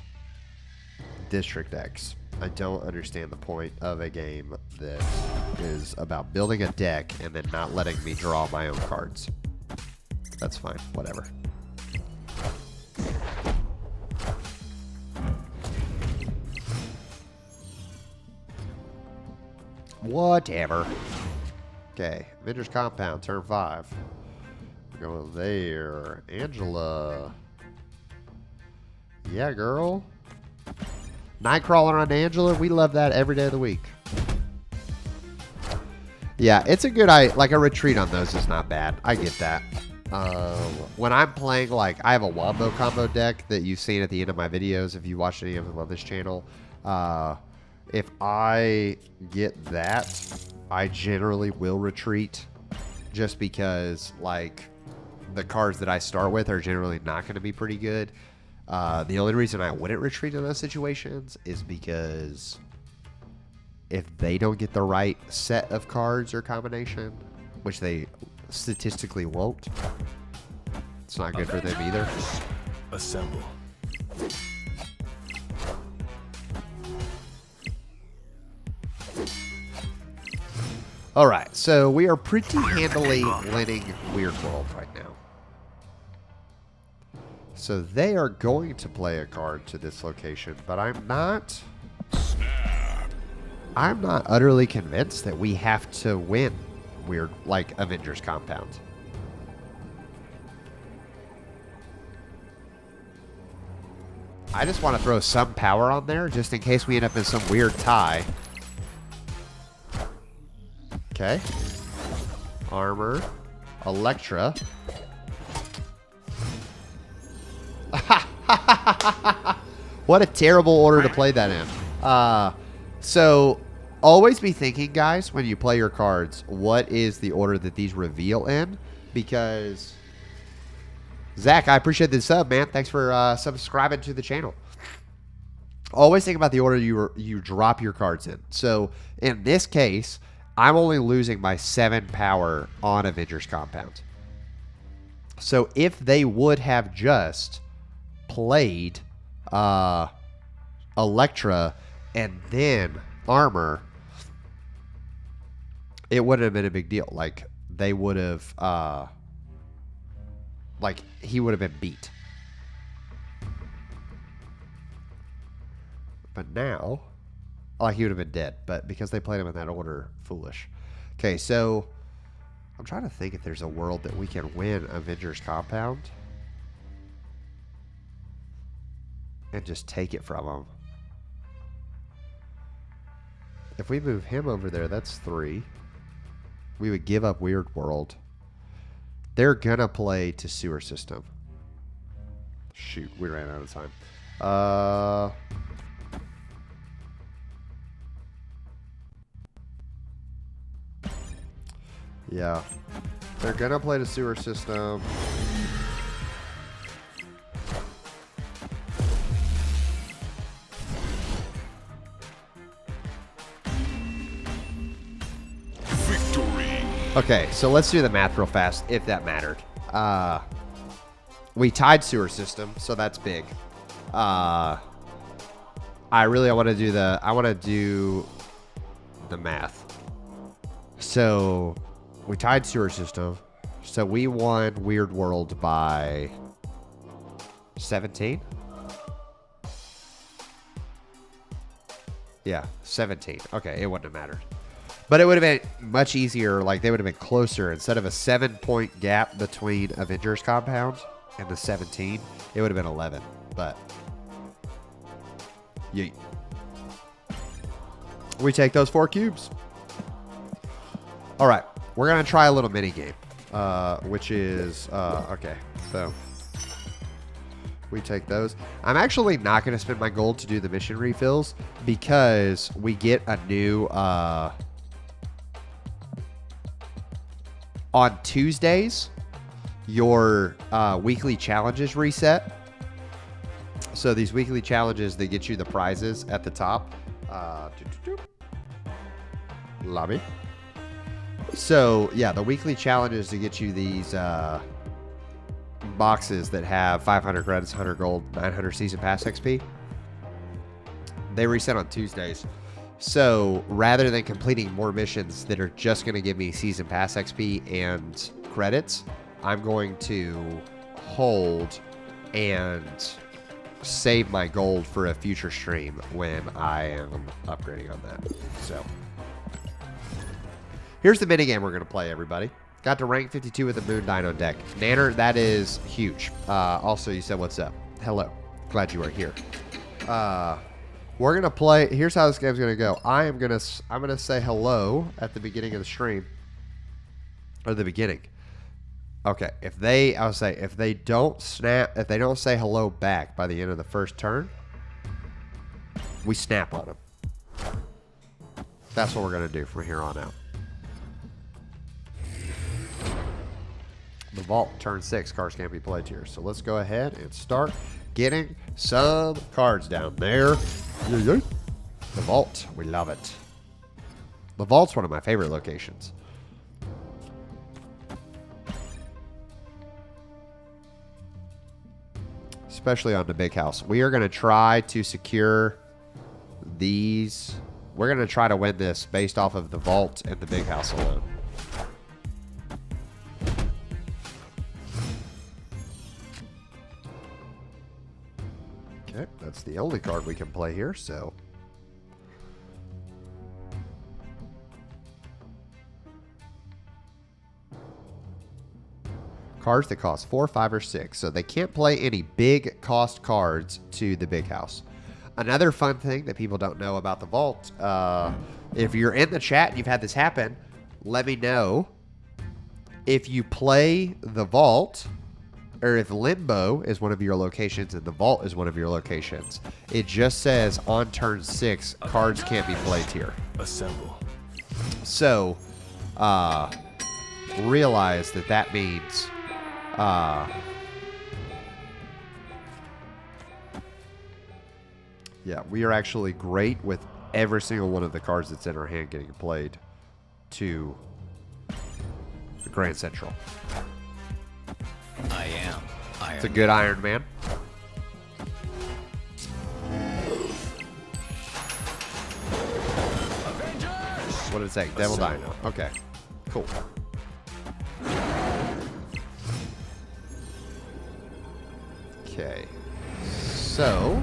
A: District X. I don't understand the point of a game that is about building a deck and then not letting me draw my own cards. That's fine, whatever. Whatever. Okay, Avengers Compound, turn 5. Go there. Angela. Yeah, girl. Nightcrawler on Angela, we love that every day of the week. Yeah, it's a good, like a retreat on those is not bad. I get that. When I'm playing, like, I have a Wombo combo deck that you've seen at the end of my videos if you watched any of them on this channel. If I get that, I generally will retreat just because, like, the cards that I start with are generally not going to be pretty good. The only reason I wouldn't retreat in those situations is because if they don't get the right set of cards or combination, which they statistically won't, it's not good for them either.
B: Assemble.
A: All right, so we are pretty handily winning Weird World right now. So they are going to play a card to this location, but I'm not utterly convinced that we have to win Weird, like Avengers Compound. I just want to throw some power on there just in case we end up in some weird tie. Okay. Armor. Elektra. What a terrible order to play that in. So, always be thinking, guys, when you play your cards, what is the order that these reveal in? Because Zach, I appreciate the sub, man. Thanks for subscribing to the channel. Always think about the order you drop your cards in. So in this case, I'm only losing by 7 power on Avengers Compound. So if they would have just played Electra and then Armor, it wouldn't have been a big deal. Like, they would have, like, he would have been beat. But now, like, he would have been dead. But because they played him in that order, foolish. Okay, so I'm trying to think if there's a world that we can win Avengers Compound and just take it from him. If we move him over there, that's 3. We would give up Weird World. They're gonna play to Sewer System. Shoot, we ran out of time. Yeah. They're gonna play the Sewer System.
B: Victory.
A: Okay, so let's do the math real fast, if that mattered. We tied Sewer System, so that's big. I want to do the math. So we tied Sewer System. So we won Weird World by 17. Yeah, 17. Okay, it wouldn't have mattered. But it would have been much easier, like they would have been closer. Instead of a 7-point gap between Avengers Compound and the 17, it would have been 11. But yeet. We take those 4 cubes. All right, we're gonna try a little mini game, which is okay. So we take those. I'm actually not gonna spend my gold to do the mission refills because we get a new on Tuesdays. Your weekly challenges reset. So these weekly challenges, they get you the prizes at the top. Lobby. So yeah, the weekly challenges to get you these boxes that have 500 credits, 100 gold, 900 season pass XP. They reset on Tuesdays. So rather than completing more missions that are just going to give me season pass XP and credits, I'm going to hold and save my gold for a future stream when I am upgrading on that. So here's the minigame we're going to play, everybody. Got to rank 52 with the Moon Dino deck. Nanner, that is huge. Also, you said, what's up? Hello. Glad you are here. We're going to play. Here's how this game's going to go. I'm going to say hello at the beginning of the stream. Or the beginning. Okay. If they don't snap, if they don't say hello back by the end of the first turn, we snap on them. That's what we're going to do from here on out. The vault, turn 6, cards can't be played here. So let's go ahead and start getting some cards down there. The vault, we love it. The vault's one of my favorite locations. Especially on the big house. We are going to try to secure these. We're going to try to win this based off of the vault and the big house alone. Okay, that's the only card we can play here, so. Cards that cost 4, 5, or 6. So they can't play any big cost cards to the big house. Another fun thing that people don't know about the vault, if you're in the chat and you've had this happen, let me know. If you play the vault, or if Limbo is one of your locations and the vault is one of your locations, it just says on turn 6, cards can't be played here.
B: Assemble.
A: So, realize that means Yeah, we are actually great with every single one of the cards that's in our hand getting played to the Grand Central.
C: I am Iron.
A: It's a good Iron Man.
C: Avengers!
A: What did it say? Devil Dino. Okay, cool. Okay, so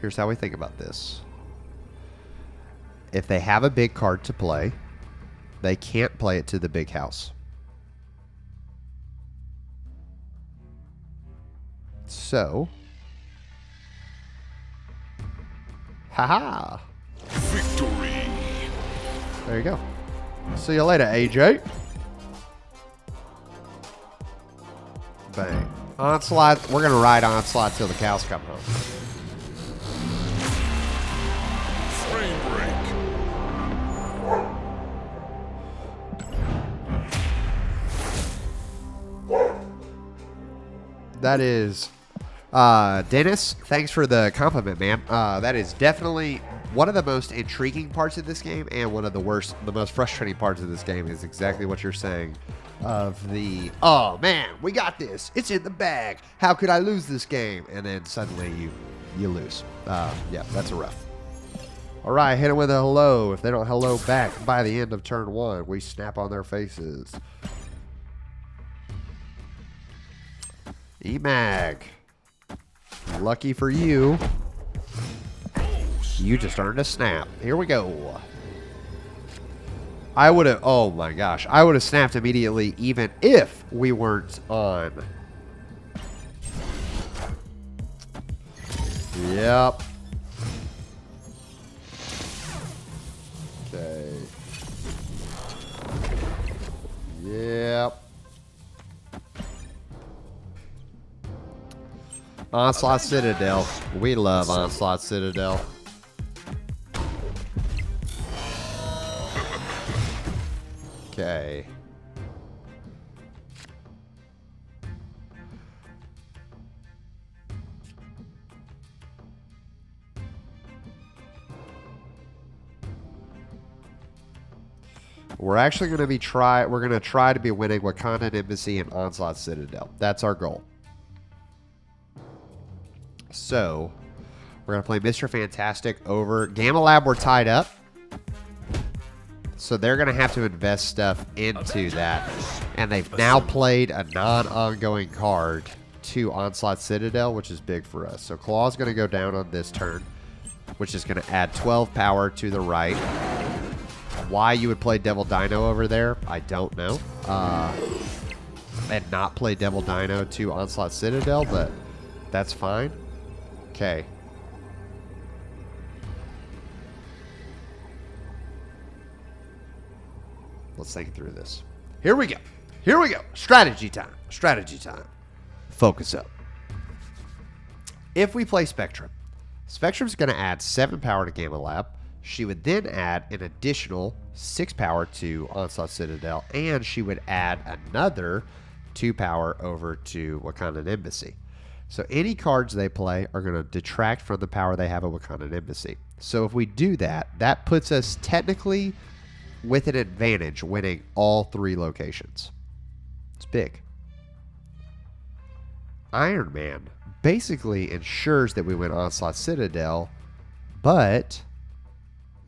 A: here's how we think about this. If they have a big card to play, they can't play it to the big house. So, haha.
B: Victory.
A: There you go. See you later, AJ. Bang. Onslaught. We're going to ride Onslaught till the cows come home.
B: Frame break.
A: That is, Dennis, thanks for the compliment, man. That is definitely one of the most intriguing parts of this game, and one of the most frustrating parts of this game is exactly what you're saying. Of the, oh man, we got this. It's in the bag. How could I lose this game? And then suddenly you lose. Yeah, that's a rough. All right, hit it with a hello. If they don't hello back by the end of turn 1, we snap on their faces. E-Mag. Lucky for you. You just earned a snap. Here we go. I would have, oh my gosh. I would have snapped immediately even if we weren't on. Yep. Okay. Yep. Onslaught Citadel. We love Onslaught Citadel. Okay. We're actually going to be we're going to try to be winning Wakanda Embassy and Onslaught Citadel. That's our goal. So, we're going to play Mr. Fantastic over Gamma Lab. We're tied up. So they're going to have to invest stuff into that. And they've now played a non-ongoing card to Onslaught Citadel, which is big for us. So Claw's going to go down on this turn, which is going to add 12 power to the right. Why you would play Devil Dino over there, I don't know. And not play Devil Dino to Onslaught Citadel, but that's fine. Okay. Let's think through this. Here we go. Here we go. Strategy time. Strategy time. Focus up. If we play Spectrum, Spectrum's going to add 7 power to Gamma Lab. She would then add an additional 6 power to Onslaught Citadel, and she would add another 2 power over to Wakanda Embassy. So any cards they play are going to detract from the power they have at Wakanda Embassy. So if we do that, that puts us technically with an advantage winning all 3 locations. It's big. Iron Man basically ensures that we win Onslaught Citadel, but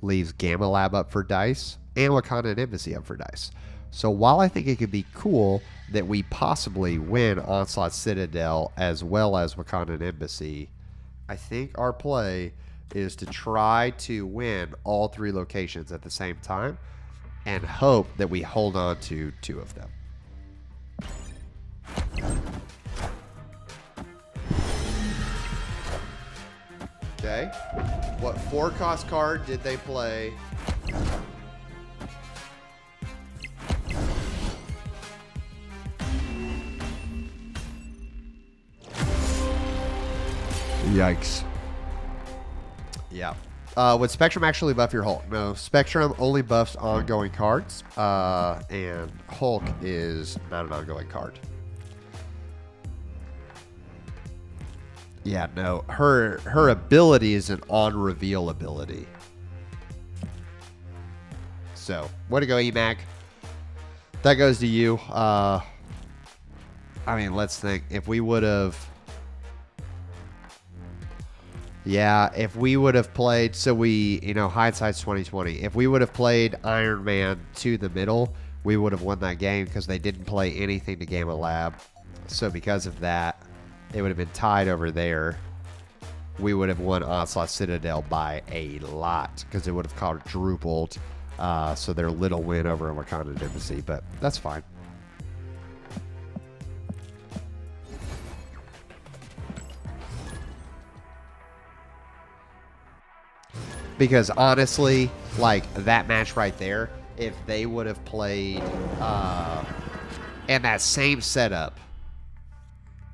A: leaves Gamma Lab up for dice and Wakanda Embassy up for dice. So while I think it could be cool that we possibly win Onslaught Citadel as well as Wakanda Embassy, I think our play is to try to win all 3 locations at the same time and hope that we hold on to 2 of them. Okay. What 4-cost card did they play? Yikes. Yeah. Would Spectrum actually buff your Hulk? No, Spectrum only buffs ongoing cards, and Hulk is not an ongoing card. Yeah, no. Her ability is an on-reveal ability. So, way to go, EMAC. That goes to you. I mean, let's think. If we would have... Yeah, if we would have played... So we, you know, hindsight's 2020. If we would have played Iron Man to the middle, we would have won that game because they didn't play anything to Gamma Lab. So because of that, it would have been tied over there. We would have won Onslaught Citadel by a lot because it would have quadrupled. So their little win over Wakanda Embassy, but that's fine. Because honestly, like that match right there, if they would have played in that same setup,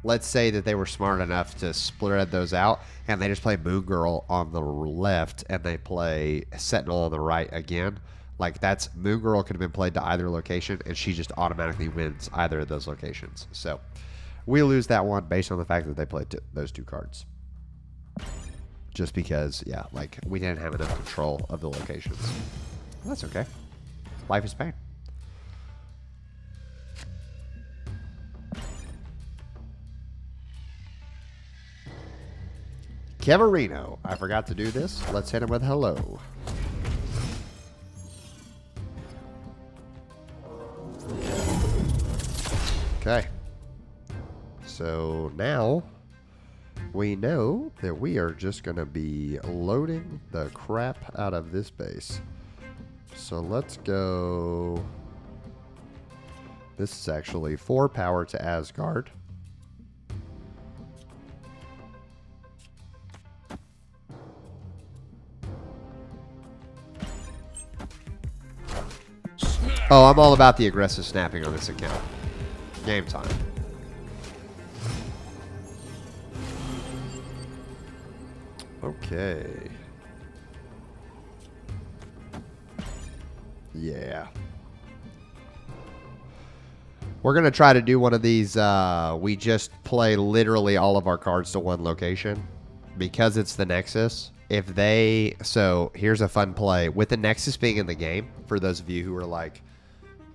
A: let's say that they were smart enough to spread those out and they just play Moon Girl on the left and they play Sentinel on the right again. Like that's Moon Girl could have been played to either location and she just automatically wins either of those locations. So we lose that one based on the fact that they played those two cards. Just because, yeah, like we didn't have enough control of the locations. Well, that's okay. Life is pain. Keverino. I forgot to do this. Let's hit him with hello. Okay. So now we know that we are just going to be loading the crap out of this base. So let's go. This is actually 4 power to Asgard. Oh, I'm all about the aggressive snapping on this account. Game time. Okay. Yeah. We're going to try to do one of these. We just play literally all of our cards to one location. Because it's the Nexus. If they... So, here's a fun play. With the Nexus being in the game, for those of you who are like,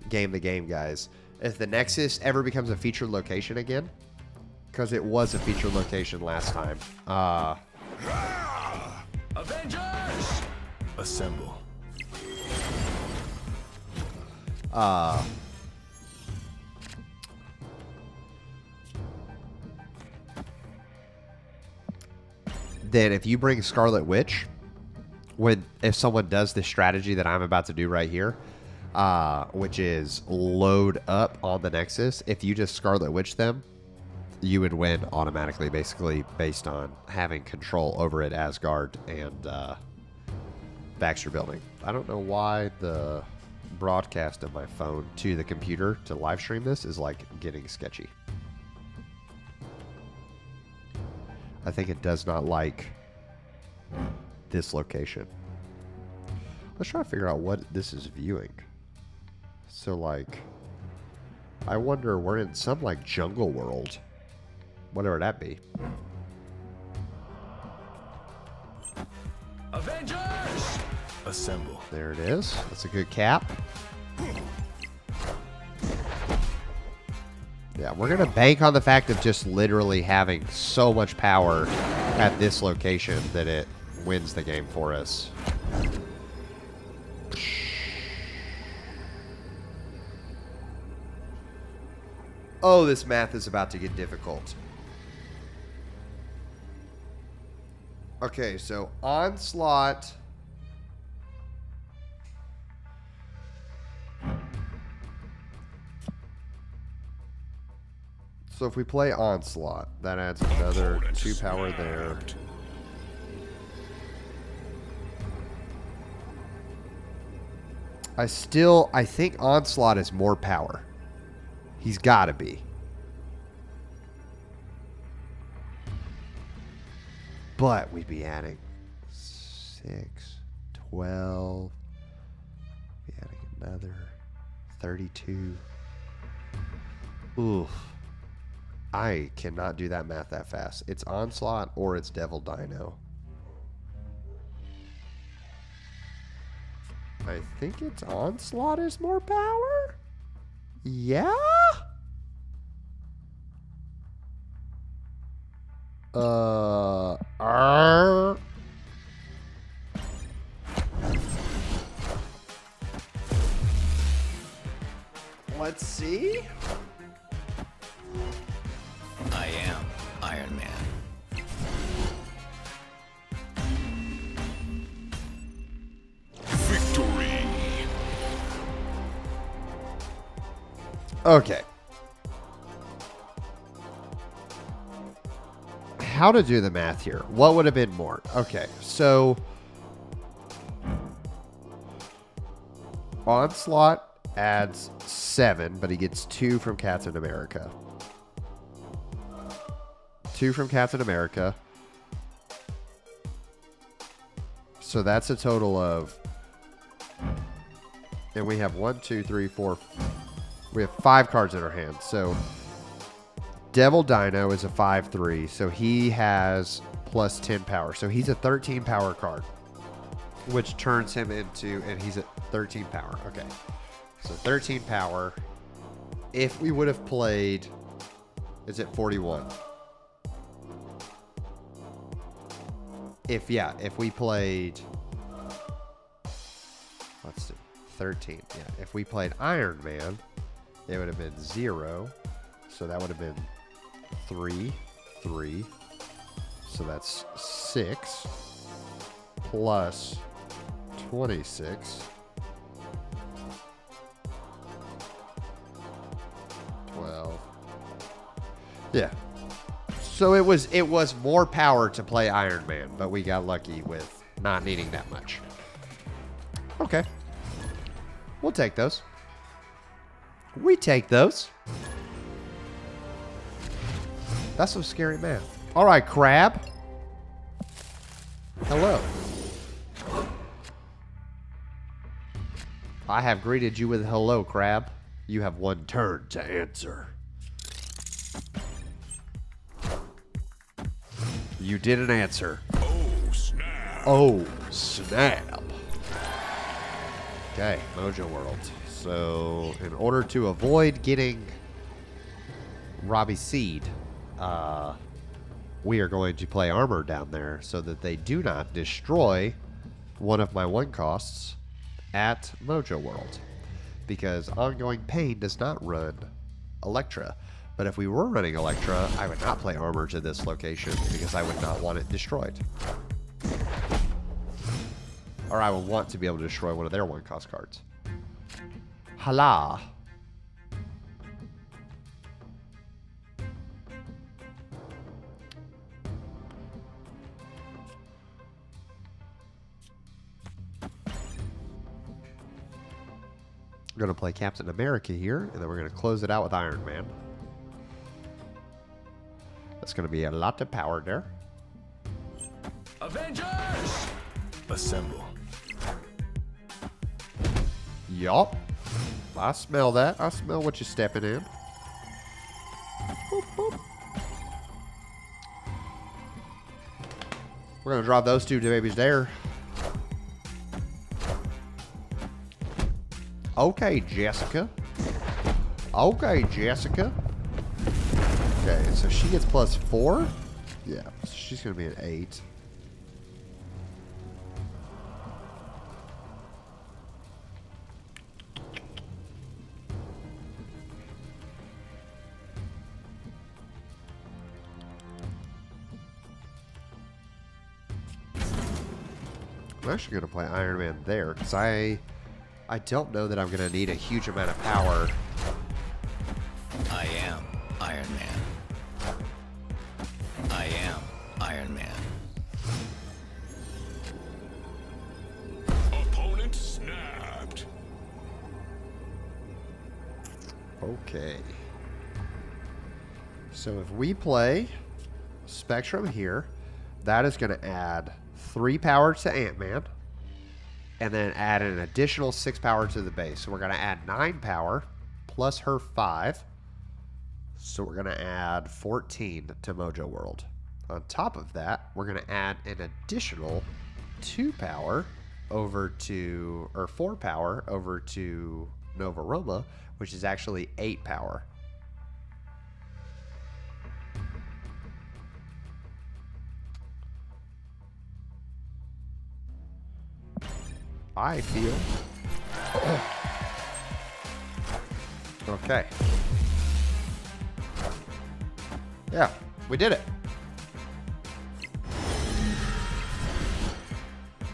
A: game the game guys. If the Nexus ever becomes a featured location again, because it was a featured location last time.
C: Avengers Assemble.
A: Then if you bring Scarlet Witch, if someone does this strategy that I'm about to do right here, which is load up on the Nexus, if you just Scarlet Witch them, you would win automatically, basically based on having control over it, Asgard and Baxter Building. I don't know why the broadcast of my phone to the computer to live stream this is like getting sketchy. I think it does not like this location. Let's try to figure out what this is viewing. So like, I wonder, we're in some like jungle world. Whatever that be.
C: Avengers Assemble.
A: There it is. That's a good cap. Yeah, we're going to bank on the fact of just literally having so much power at this location that it wins the game for us. Oh, this math is about to get difficult. Okay, so Onslaught. So if we play Onslaught, that adds another 2 power there. I think Onslaught is more power. He's got to be. But we'd be adding 6, 12. Be adding another 32. Oof. I cannot do that math that fast. It's Onslaught or it's Devil Dino. I think it's Onslaught is more power? Yeah? Let's see.
C: I am Iron Man.
B: Victory.
A: Okay. How to do the math here? What would have been more? Okay, so Onslaught adds 7, but he gets 2 from Captain America. 2 from Captain America. So that's a total of, and we have 1, 2, 3, 4. We have 5 cards in our hand. So Devil Dino is a 5/3, so he has plus 10 power. So he's a 13 power card, which turns him into, and he's at 13 power. Okay, so 13 power. If we would have played, is it 41? If we played, let's see, 13. Yeah, if we played Iron Man, it would have been 0. So that would have been 3, 3. So that's 6 plus 26. 12. Yeah. So it was more power to play Iron Man, but we got lucky with not needing that much. Okay. We'll take those. We take those. That's some scary math. All right, Crab. Hello. I have greeted you with hello, Crab. You have 1 turn to answer. You didn't answer.
B: Oh, snap.
A: Oh, snap. Okay, Mojo World. So, in order to avoid getting Robbie's seed, we are going to play armor down there so that they do not destroy one of my 1 costs at Mojo World. Because Ongoing Pain does not run Electra. But if we were running Electra, I would not play armor to this location because I would not want it destroyed. Or I would want to be able to destroy one of their 1 cost cards. Hala. We're going to play Captain America here, and then we're going to close it out with Iron Man. That's going to be a lot of power there.
C: Avengers! Assemble.
A: Yup. I smell that. I smell what you're stepping in. Boop, boop. We're going to drop those 2 babies there. Okay, Jessica. Okay, Jessica. Okay, so she gets plus 4? Yeah, so she's going to be an 8. I'm actually going to play Iron Man there because I don't know that I'm going to need a huge amount of power.
C: I am Iron Man. I am Iron Man.
B: Opponent snapped.
A: Okay. So if we play Spectrum here, that is going to add 3 power to Ant-Man. And then add an additional 6 power to the base. So we're going to add 9 power plus her 5. So we're going to add 14 to Mojo World. On top of that, we're going to add an additional 2 power over to, or 4 power over to Nova Roma, which is actually 8 power. I feel. Okay. Yeah, we did it.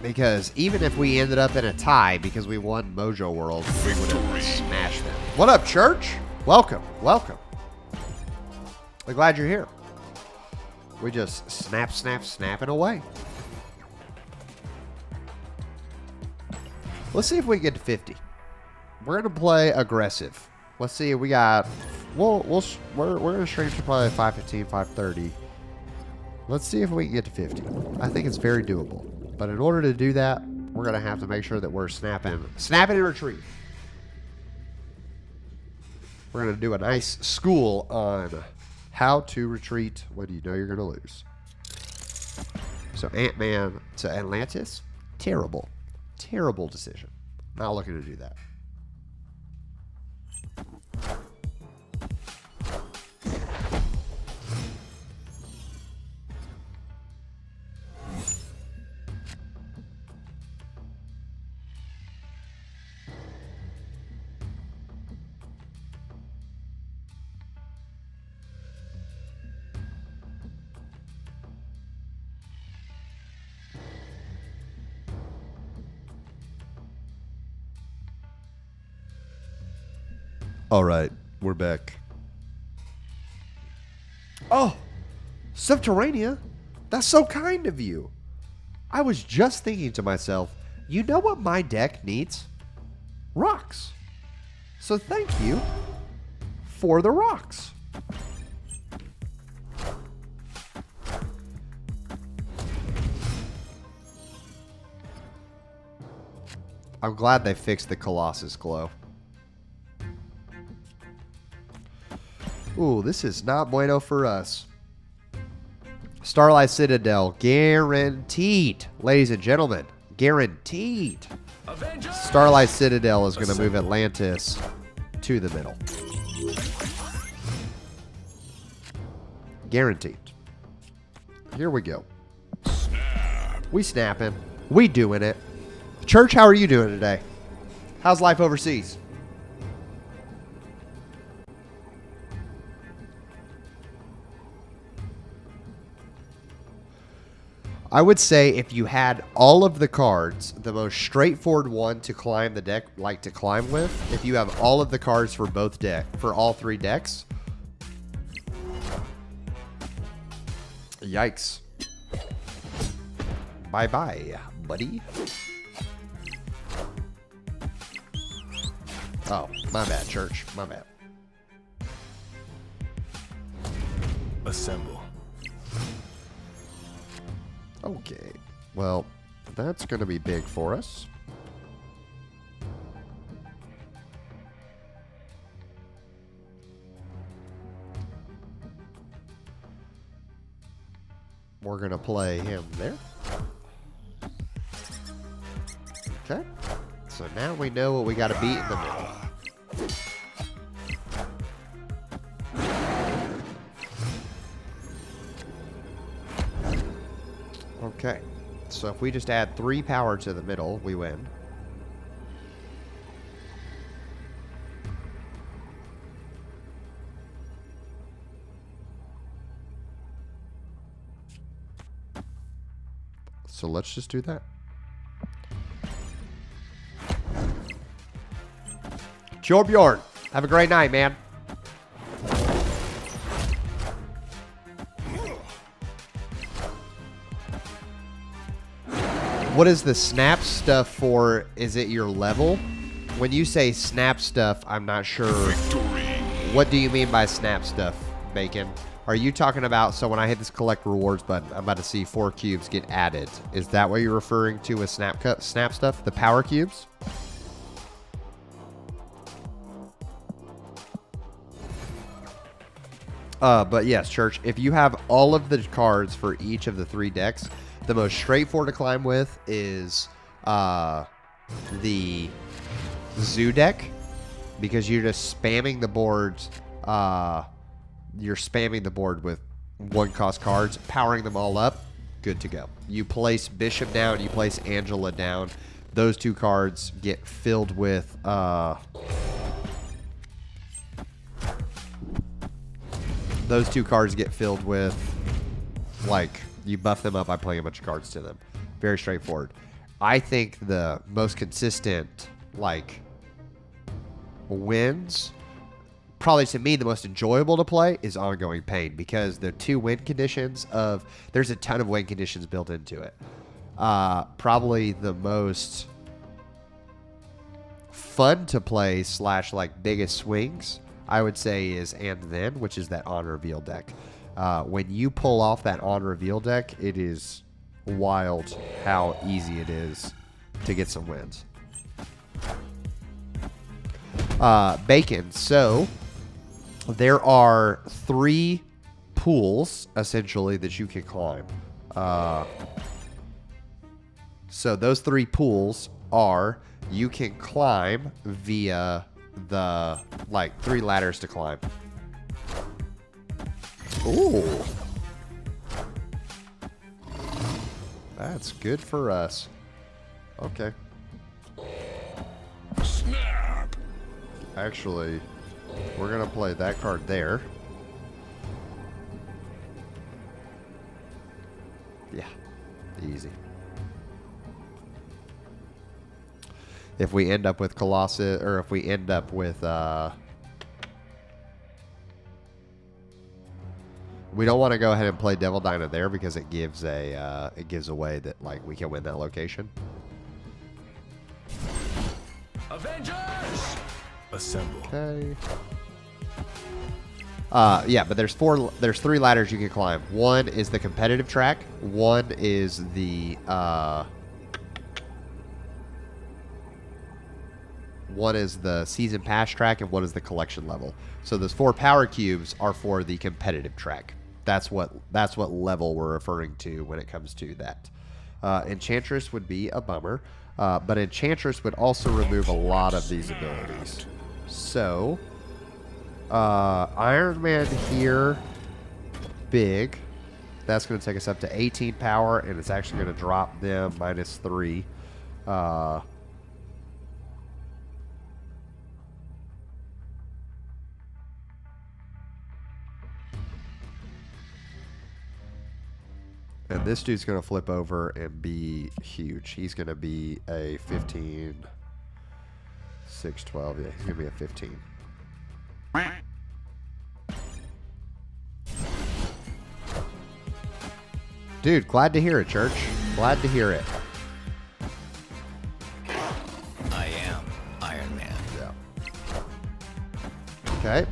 A: Because even if we ended up in a tie because we won Mojo World, we would have smashed them. What up, church? Welcome, welcome. We're glad you're here. We just snapping away. Let's see if we can get to 50. We're gonna play aggressive. Let's see. We got. We're gonna stream to probably 5:15, 5:30. Let's see if we can get to 50. I think it's very doable. But in order to do that, we're gonna have to make sure that we're snapping and retreat. We're gonna do a nice school on how to retreat when you know you're gonna lose. So Ant-Man to Atlantis, terrible decision. Not looking to do that. All right, we're back. Oh, Subterranea, that's so kind of you. I was just thinking to myself, you know what my deck needs? Rocks. So thank you for the rocks. I'm glad they fixed the Colossus glow. Ooh, this is not bueno for us. Starlight Citadel, guaranteed. Ladies and gentlemen, guaranteed.
B: Avengers
A: Starlight Citadel is going to move Atlantis to the middle. Guaranteed. Here we go. We snapping. We doing it. Church, how are you doing today? How's life overseas? I would say if you had all of the cards, the most straightforward one to climb the deck, like to climb with, if you have all of the cards for both deck, for all 3 decks. Yikes. Bye-bye, buddy. Oh, my bad, church. My bad.
C: Assemble.
A: Okay, well, that's going to be big for us. We're going to play him there. Okay, so now we know what we got to beat in the middle. Okay, so if we just add 3 power to the middle, we win. So let's just do that. Bjorn, have a great night, man. What is the snap stuff for? Is it your level? When you say snap stuff, I'm not sure.
B: victory.
A: What do you mean by snap stuff, Bacon? Are you talking about, so when I hit this collect rewards button, I'm about to see 4 cubes get added. Is that what you're referring to with snap stuff? The power cubes? But yes, Church, if you have all of the cards for each of the 3 decks, the most straightforward to climb with is the Zoo deck, because you're just spamming the boards. You're spamming the board with 1-cost cards, powering them all up, good to go. You place Bishop down, you place Angela down. Those 2 cards get filled with like, you buff them up by playing a bunch of cards to them. Very straightforward. I think the most consistent, like, wins, probably to me the most enjoyable to play, is Ongoing Pain, because the 2 win conditions of, there's a ton of win conditions built into it. Probably the most fun to play / like biggest swings, I would say, is And Then, which is that On Reveal deck. When you pull off that On Reveal deck, it is wild how easy it is to get some wins. Bacon. So there are 3 pools essentially that you can climb. So those 3 pools are, you can climb via the, like, 3 ladders to climb. Ooh. That's good for us. Okay.
B: Snap.
A: Actually, we're going to play that card there. Yeah. Easy. If we end up with Colossus, or if we end up with, we don't want to go ahead and play Devil Dyna there, because it gives away that, like, we can win that location.
C: Avengers Assemble.
A: Okay. Yeah, but there's 3 ladders you can climb. One is the competitive track. One is the season pass track, and one is the collection level. So those 4 power cubes are for the competitive track. That's what level we're referring to when it comes to that. Enchantress would be a bummer, but Enchantress would also remove a lot of these abilities. So Iron Man here, big. That's going to take us up to 18 power, and it's actually going to drop them -3. And this dude's going to flip over and be huge. He's going to be a 15, 6, 12. Yeah, he's going to be a 15. Dude, glad to hear it, Church. Glad to hear it.
C: I am Iron Man.
A: Yeah. Okay.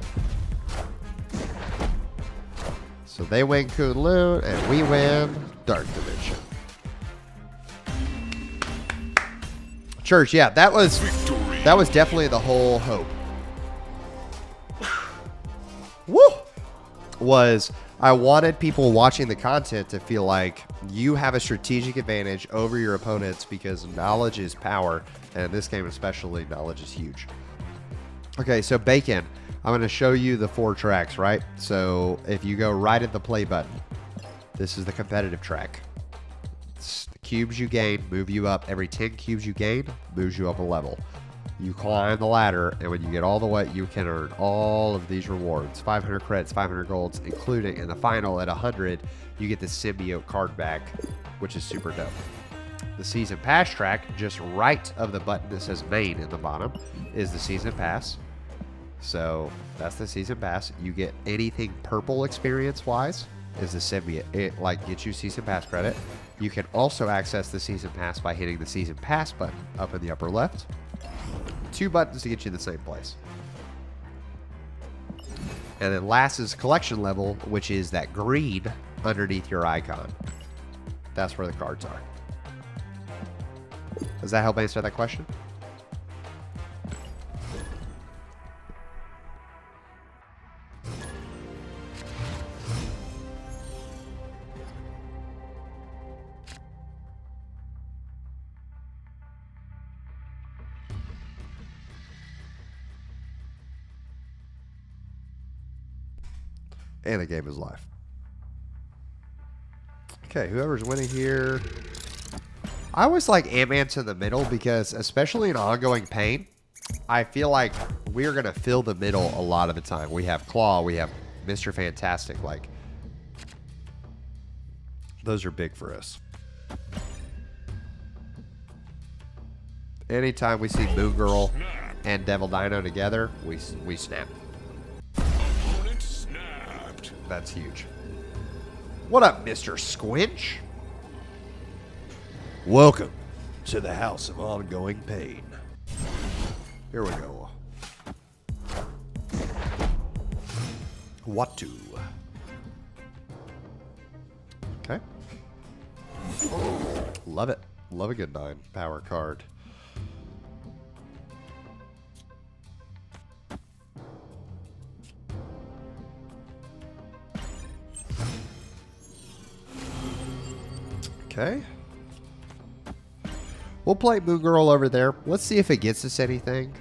A: So they win Kunlun, and we win Dark Dimension. Church, yeah, that was definitely the whole hope. Woo! I wanted people watching the content to feel like you have a strategic advantage over your opponents, because knowledge is power, and in this game especially, knowledge is huge. Okay, so Bacon, I'm going to show you the 4 tracks, right? So if you go right at the play button, this is the competitive track. It's the cubes you gain move you up. Every 10 cubes you gain moves you up a level. You climb the ladder, and when you get all the way, you can earn all of these rewards. 500 credits, 500 golds, including in the final at 100, you get the symbiote card back, which is super dope. The season pass track, just right of the button that says main in the bottom, is the season pass. So that's the season pass. You get anything purple experience-wise is the symbiote. It, like, gets you season pass credit. You can also access the season pass by hitting the season pass button up in the upper left. 2 buttons to get you to the same place. And then last is collection level, which is that green underneath your icon. That's where the cards are. Does that help answer that question? And it gave his life. Okay, whoever's winning here. I always like Ant-Man to the middle because, especially in ongoing pain, I feel like we're going to fill the middle a lot of the time. We have Claw, we have Mr. Fantastic. Like, those are big for us. Anytime we see Moon Girl and Devil Dino together, we snap.
B: Opponent snapped.
A: That's huge. What up, Mr. Squinch? Welcome to the House of Ongoing Pain. Here we go. What to? Okay. Love it. Love a good 9 power card. Okay. We'll play Moon Girl over there. Let's see if it gets us anything.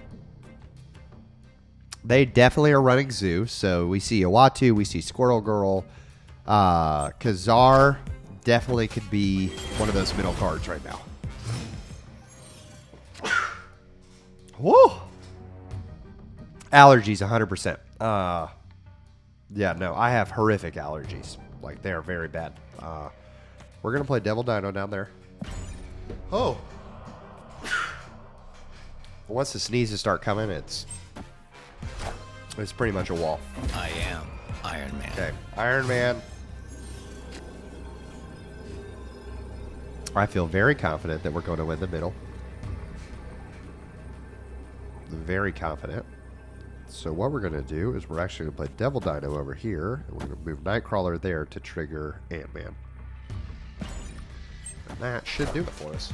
A: They definitely are running Zoo. So we see Iwatu, we see Squirrel Girl. Kazar definitely could be one of those middle cards right now. Woo! Allergies, 100%. Yeah, no, I have horrific allergies. Like, they are very bad. We're going to play Devil Dino down there. Oh. Once the sneezes start coming, it's pretty much a wall.
C: I am Iron Man.
A: Okay, Iron Man. I feel very confident that we're going to win the middle. Very confident. So what we're going to do is we're actually going to play Devil Dino over here. And we're going to move Nightcrawler there to trigger Ant-Man. And that should do it for us.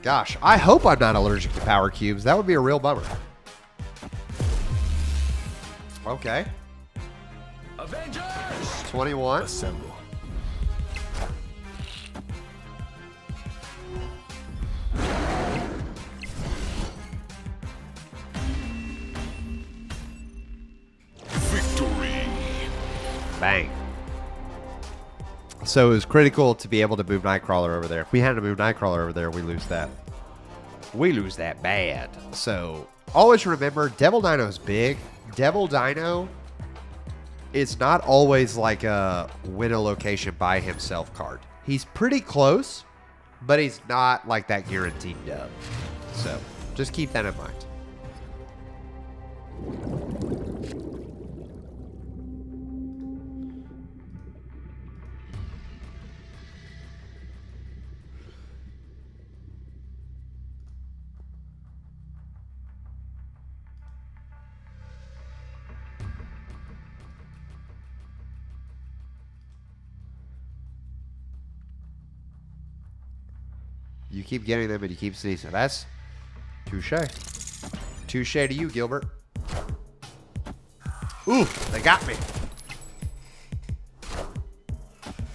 A: Gosh, I hope I'm not allergic to power cubes. That would be a real bummer. Okay.
C: Avengers
A: 21.
C: Assemble.
B: Victory.
A: Bang. So it was critical to be able to move Nightcrawler over there. If we had to move Nightcrawler over there, we lose that. We lose that bad. So always remember, Devil Dino is big. Devil Dino is not always like a win a location by himself card. He's pretty close, but he's not like that guaranteed dub. So just keep that in mind. You keep getting them and you keep sneezing. That's touche. Touche to you, Gilbert. Ooh, they got me.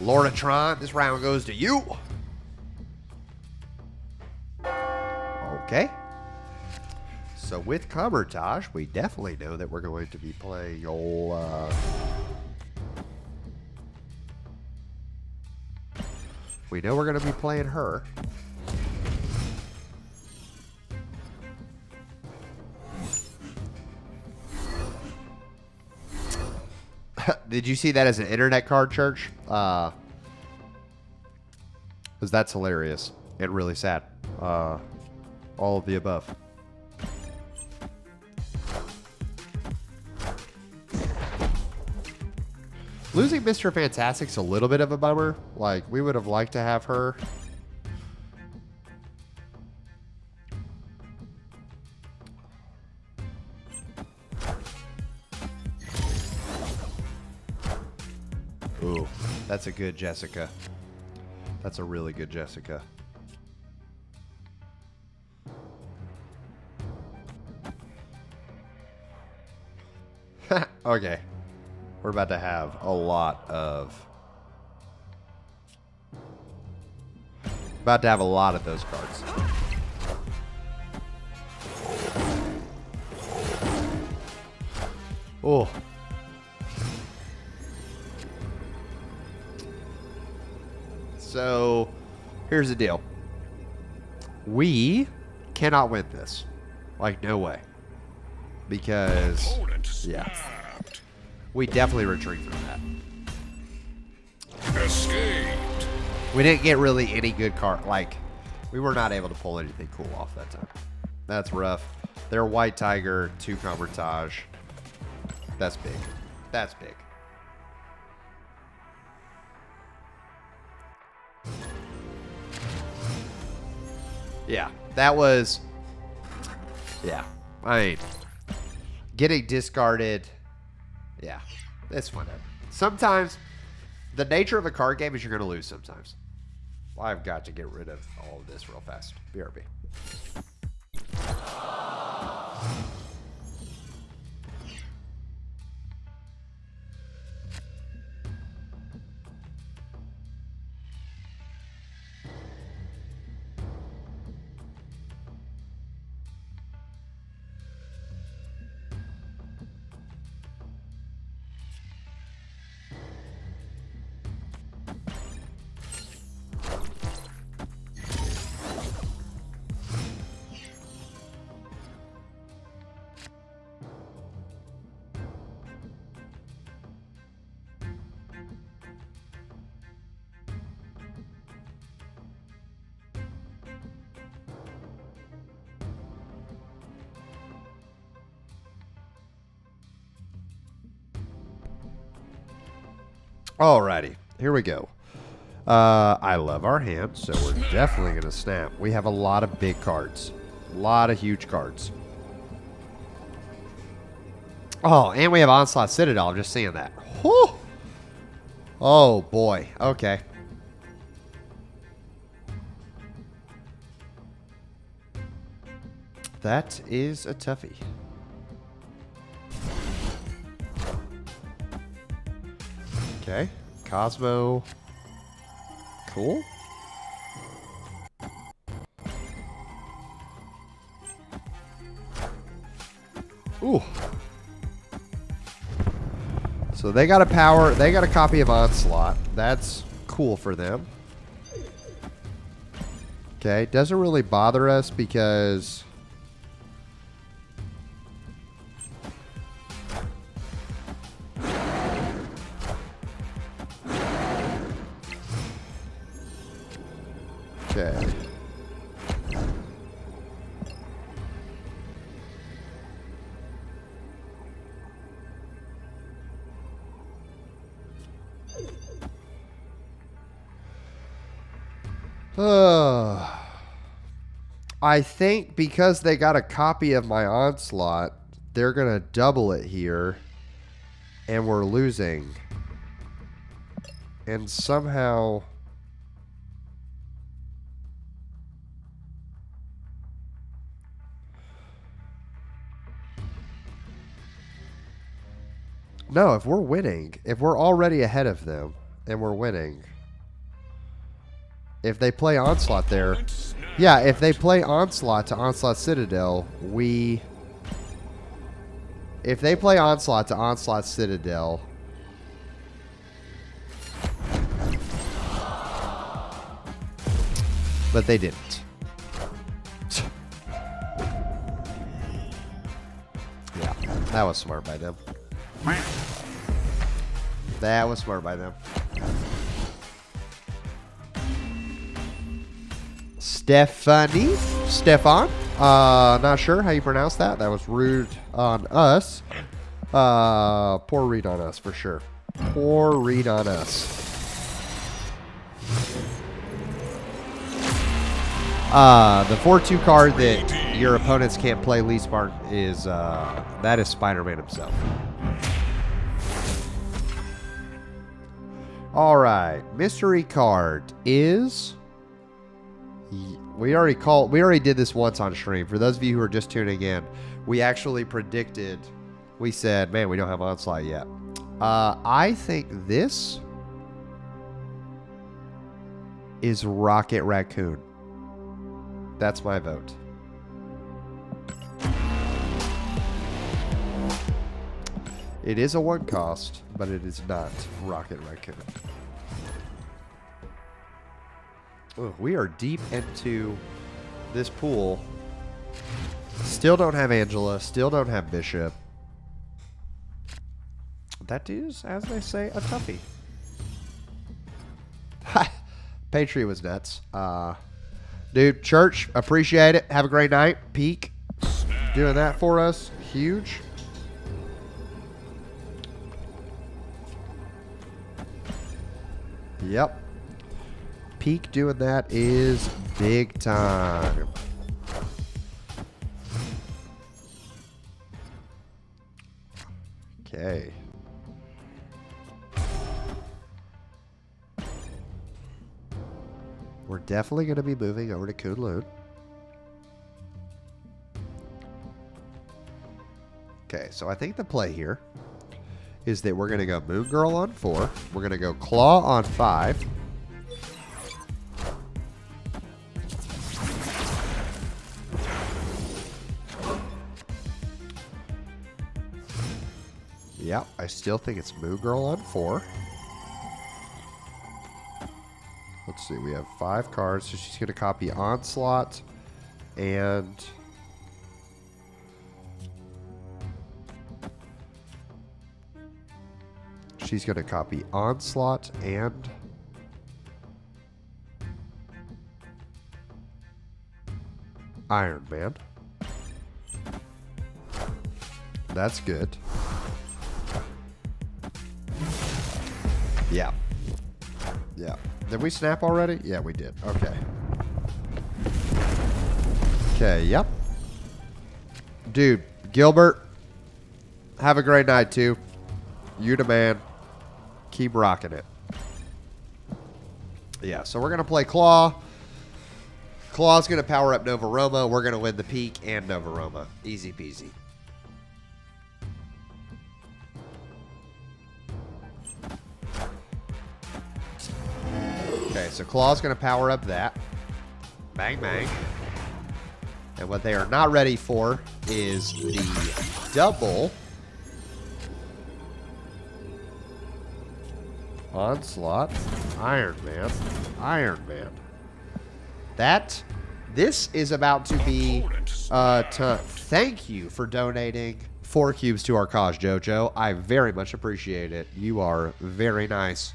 A: Lordatron, this round goes to you. Okay. So with Comertage, we definitely know that we're going to be playing old... we know we're going to be playing her. Did you see that as an internet card, Church? Because that's hilarious and really sad. All of the above. Losing Mr. Fantastic's a little bit of a bummer. Like, we would have liked to have her. Ooh, that's a good Jessica. That's a really good Jessica. Okay. We're about to have a lot of... About to have a lot of those cards. Oh. So, here's the deal. We cannot win this. Like, no way. Because, yeah. We definitely retreat from that.
B: Escaped.
A: We didn't get really any good card. Like, we were not able to pull anything cool off that time. That's rough. They're White Tiger, 2 Convertage. That's big. That's big. Yeah, that was... Yeah, I mean, getting discarded... Yeah, it's whatever. Sometimes, the nature of a card game is you're going to lose sometimes. Well, I've got to get rid of all of this real fast. BRB. Alrighty, here we go. I love our hand, so we're definitely going to snap. We have a lot of big cards. A lot of huge cards. Oh, and we have Onslaught Citadel. I'm just seeing that. Whew. Oh, boy. Okay. That is a toughie. Okay. Cosmo. Cool. Ooh. So they got a power. They got a copy of Onslaught. That's cool for them. Okay. Doesn't really bother us because... Okay. I think because they got a copy of my Onslaught, they're going to double it here, and we're losing. And somehow... No, if we're winning, if we're already ahead of them and we're winning, if they play Onslaught there, yeah, if they play Onslaught to Onslaught Citadel, if they play Onslaught to Onslaught Citadel, but they didn't. Yeah, that was smart by them. That was smart by them. Stefan. Not sure how you pronounce that. That was rude on us. Poor read on us for sure. Poor read on us. The 4/2 card that your opponents can't play least part is that is Spider-Man himself. All right, mystery card is. We already did this once on stream. For those of you who are just tuning in, we actually predicted. We said, man, we don't have Onslaught yet. I think this is Rocket Raccoon. That's my vote. It is a 1 cost, but it is not Rocket Raccoon. Oh, we are deep into this pool. Still don't have Angela. Still don't have Bishop. That is, as they say, a toughie. Patriot was nuts. Dude, Church, appreciate it. Have a great night. Peak, doing that for us. Huge. Yep. Peak doing that is big time. Okay. We're definitely going to be moving over to Kunlun. Okay, so I think the play here is that we're going to go Moon Girl on 4. We're going to go Claw on 5. Yeah, I still think it's Moon Girl on 4. Let's see, we have 5 cards, so she's going to copy Onslaught and... She's going to copy Onslaught and... Iron Man. That's good. Yeah. Yeah. Did we snap already? Yeah, we did. Okay. Okay, yep. Dude, Gilbert, have a great night, too. You the man. Keep rocking it. Yeah, so we're going to play Claw. Claw's going to power up Nova Roma. We're going to win the Peak and Nova Roma. Easy peasy. Okay, so Claw's going to power up that. Bang, bang. And what they are not ready for is the double Onslaught, Iron Man, Iron Man. This is about to be thank you for donating 4 cubes to our cause, Jojo. I very much appreciate it. You are very nice.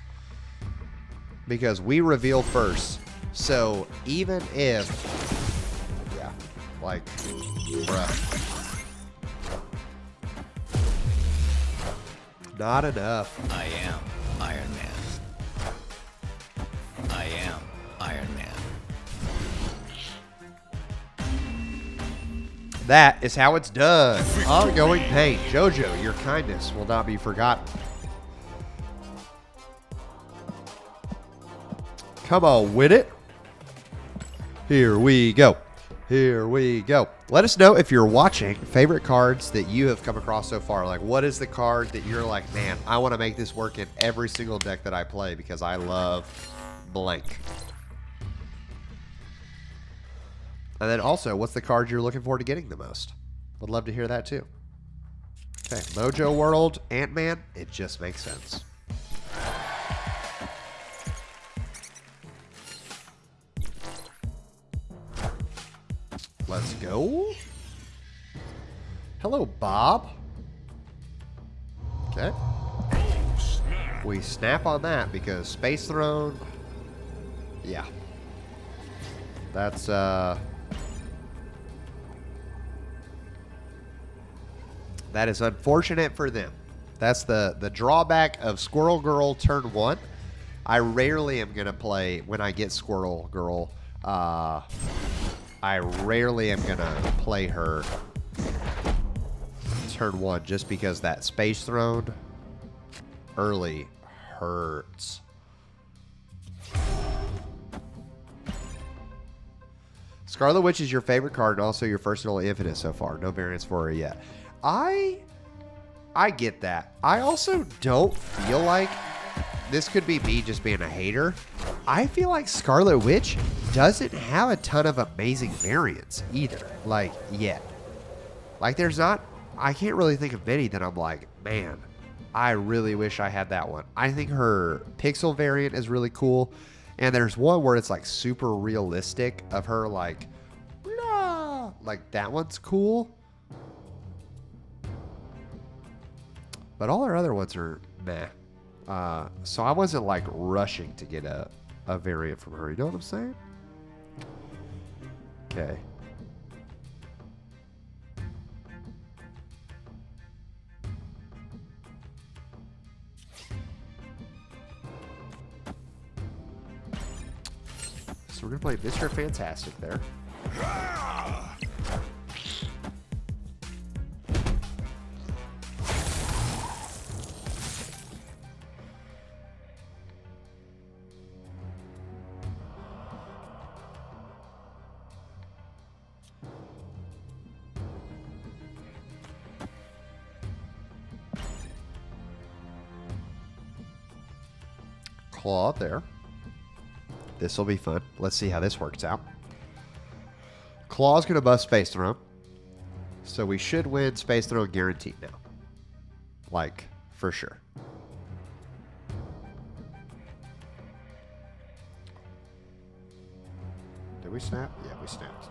A: Because we reveal first. So even if, yeah, like, bruh. Not enough.
C: I am Iron Man. I am Iron Man.
A: That is how it's done. Ongoing pain. Jojo, your kindness will not be forgotten. Come on with it. Here we go. Here we go. Let us know if you're watching favorite cards that you have come across so far. Like, what is the card that you're like, man, I want to make this work in every single deck that I play because I love blank. And then also, what's the card you're looking forward to getting the most? Would love to hear that too. Okay, Mojo World, Ant-Man, it just makes sense. Let's go. Hello, Bob. Okay. We snap on that because Space Throne. Yeah. That's, that is unfortunate for them. That's the drawback of Squirrel Girl turn 1. I rarely am going to play when I get Squirrel Girl. I rarely am going to play her turn 1 just because that Space Throne early hurts. Scarlet Witch is your favorite card and also your first and only Infinite so far. No variants for her yet. I get that. I also don't feel like this could be me just being a hater. I feel like Scarlet Witch doesn't have a ton of amazing variants either. Like, yet. Like, there's not... I can't really think of many that I'm like, man, I really wish I had that one. I think her pixel variant is really cool. And there's one where it's like super realistic of her like, blah, like that one's cool. But all her other ones are meh. So I wasn't like rushing to get a variant from her. You know what I'm saying? Okay. So we're going to play Mr. Fantastic there. Claw there. This will be fun. Let's see how this works out. Claw's going to bust Space Throne. So we should win Space Throne guaranteed now. Like, for sure. Did we snap? Yeah, we snapped.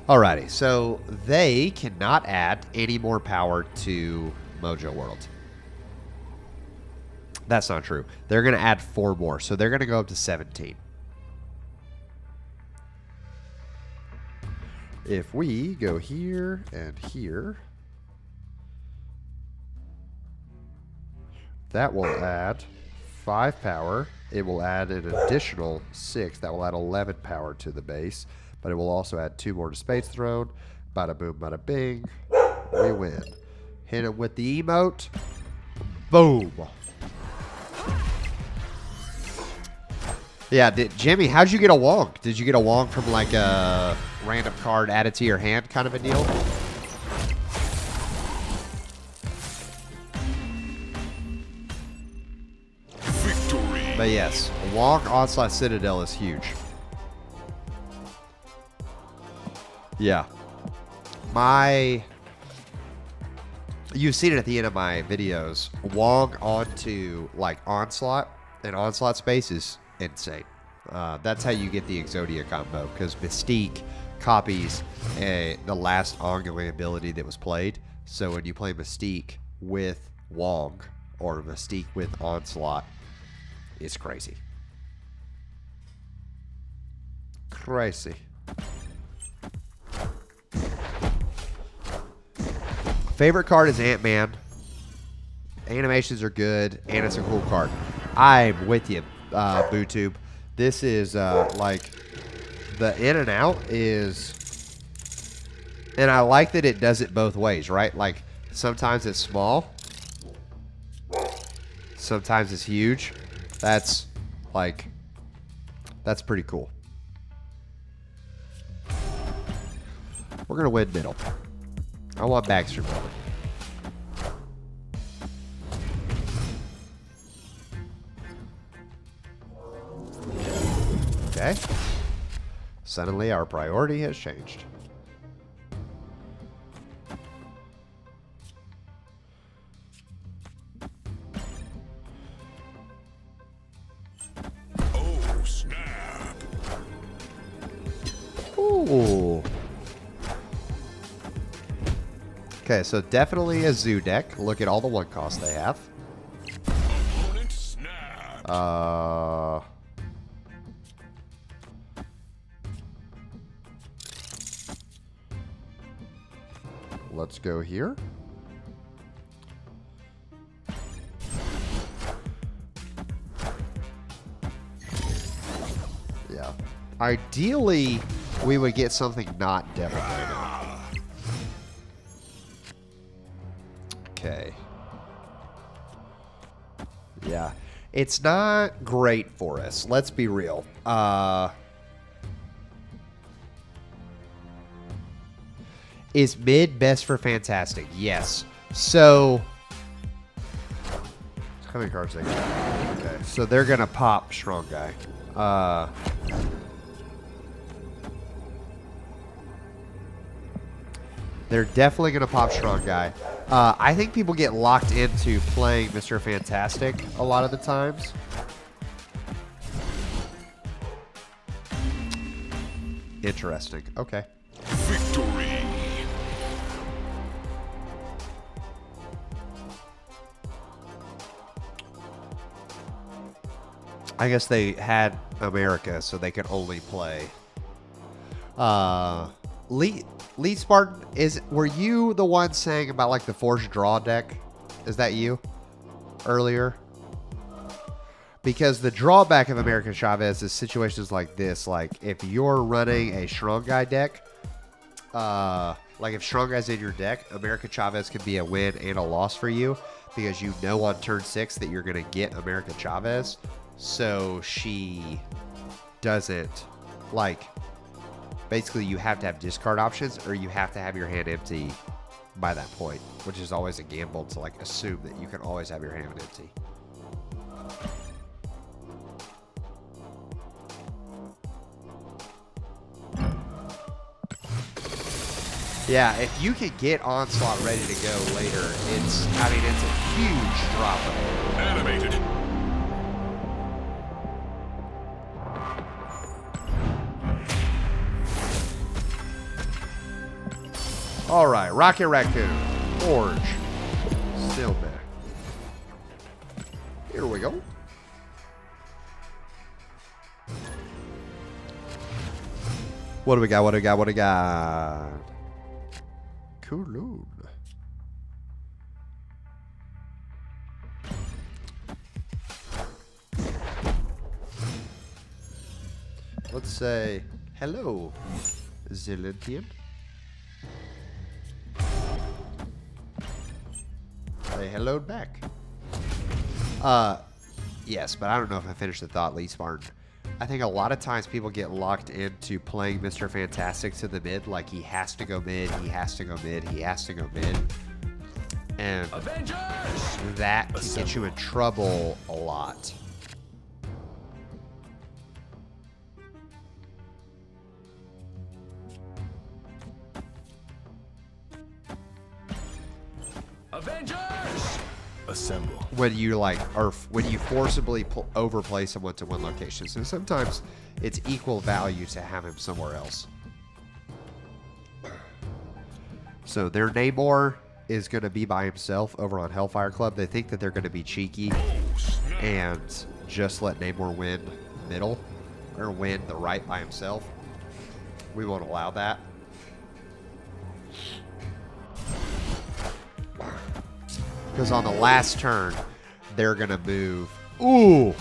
A: Alrighty, so they cannot add any more power to Mojo World. That's not true. They're going to add 4 more, so they're going to go up to 17. If we go here and here, that will add 5 power. It will add an additional 6. That will add 11 power to the base. But it will also add 2 more to Space Throne. Bada boom, bada bing. We win. Hit him with the emote. Boom. Yeah, Jimmy, how'd you get a wonk? Did you get a wonk from like a random card added to your hand kind of a deal?
B: Victory.
A: But yes, wonk Onslaught Citadel is huge. Yeah. You've seen it at the end of my videos. Wong onto, like, Onslaught and Onslaught space is insane. That's how you get the Exodia combo, because Mystique copies the last ongoing ability that was played. So when you play Mystique with Wong or Mystique with Onslaught, it's crazy. Crazy. Favorite card is Ant-Man. Animations are good, and it's a cool card. I'm with you, BooTube. This is, like, the in and out is... And I like that it does it both ways, right? Like, sometimes it's small. Sometimes it's huge. That's, like... That's pretty cool. We're going to win middle. I want Baxter Building. Okay. Suddenly our priority has changed.
B: Oh, snap.
A: Ooh. Okay, so definitely a zoo deck. Look at all the 1 cost they have.
B: Opponent snapped.
A: Let's go here. Yeah. Ideally, we would get something not Devil Dragon. Okay. Yeah. It's not great for us. Let's be real. Is mid best for Fantastic? Yes. So, how many cards they got? Okay, so they're gonna pop Strong Guy. They're definitely gonna pop Strong Guy. I think people get locked into playing Mr. Fantastic a lot of the times. Interesting. Okay.
B: Victory.
A: I guess they had America, so they could only play. Lee Spartan, were you the one saying about like the forced draw deck? Is that you earlier? Because the drawback of American Chavez is situations like this. Like if you're running a Strong Guy deck, like if Strong Guy's in your deck, American Chavez can be a win and a loss for you because you know on turn 6 that you're going to get American Chavez. So she doesn't, like, basically you have to have discard options or you have to have your hand empty by that point, which is always a gamble to like assume that you can always have your hand empty. Yeah, if you can get Onslaught ready to go later, it's a huge drop.
B: Animated.
A: All right, Rocket Raccoon, Orange, still there. Here we go. What do we got? What do we got? What do we got? Kowloon. Let's say hello, Zilentian. Say hello back. Yes, but I don't know if I finished the thought, Lee Spartan. I think a lot of times people get locked into playing Mr. Fantastic to the mid, like he has to go mid, he has to go mid, he has to go mid. And
B: Avengers
A: that can
B: Assemble.
A: get you in trouble a lot.
B: Avengers Assemble.
A: When you when you forcibly overplay someone to one location. So sometimes it's equal value to have him somewhere else. So their Namor is going to be by himself over on Hellfire Club. They think that they're going to be cheeky and just let Namor win middle or win the right by himself. We won't allow that. Because on the last turn, they're going to move. Ooh!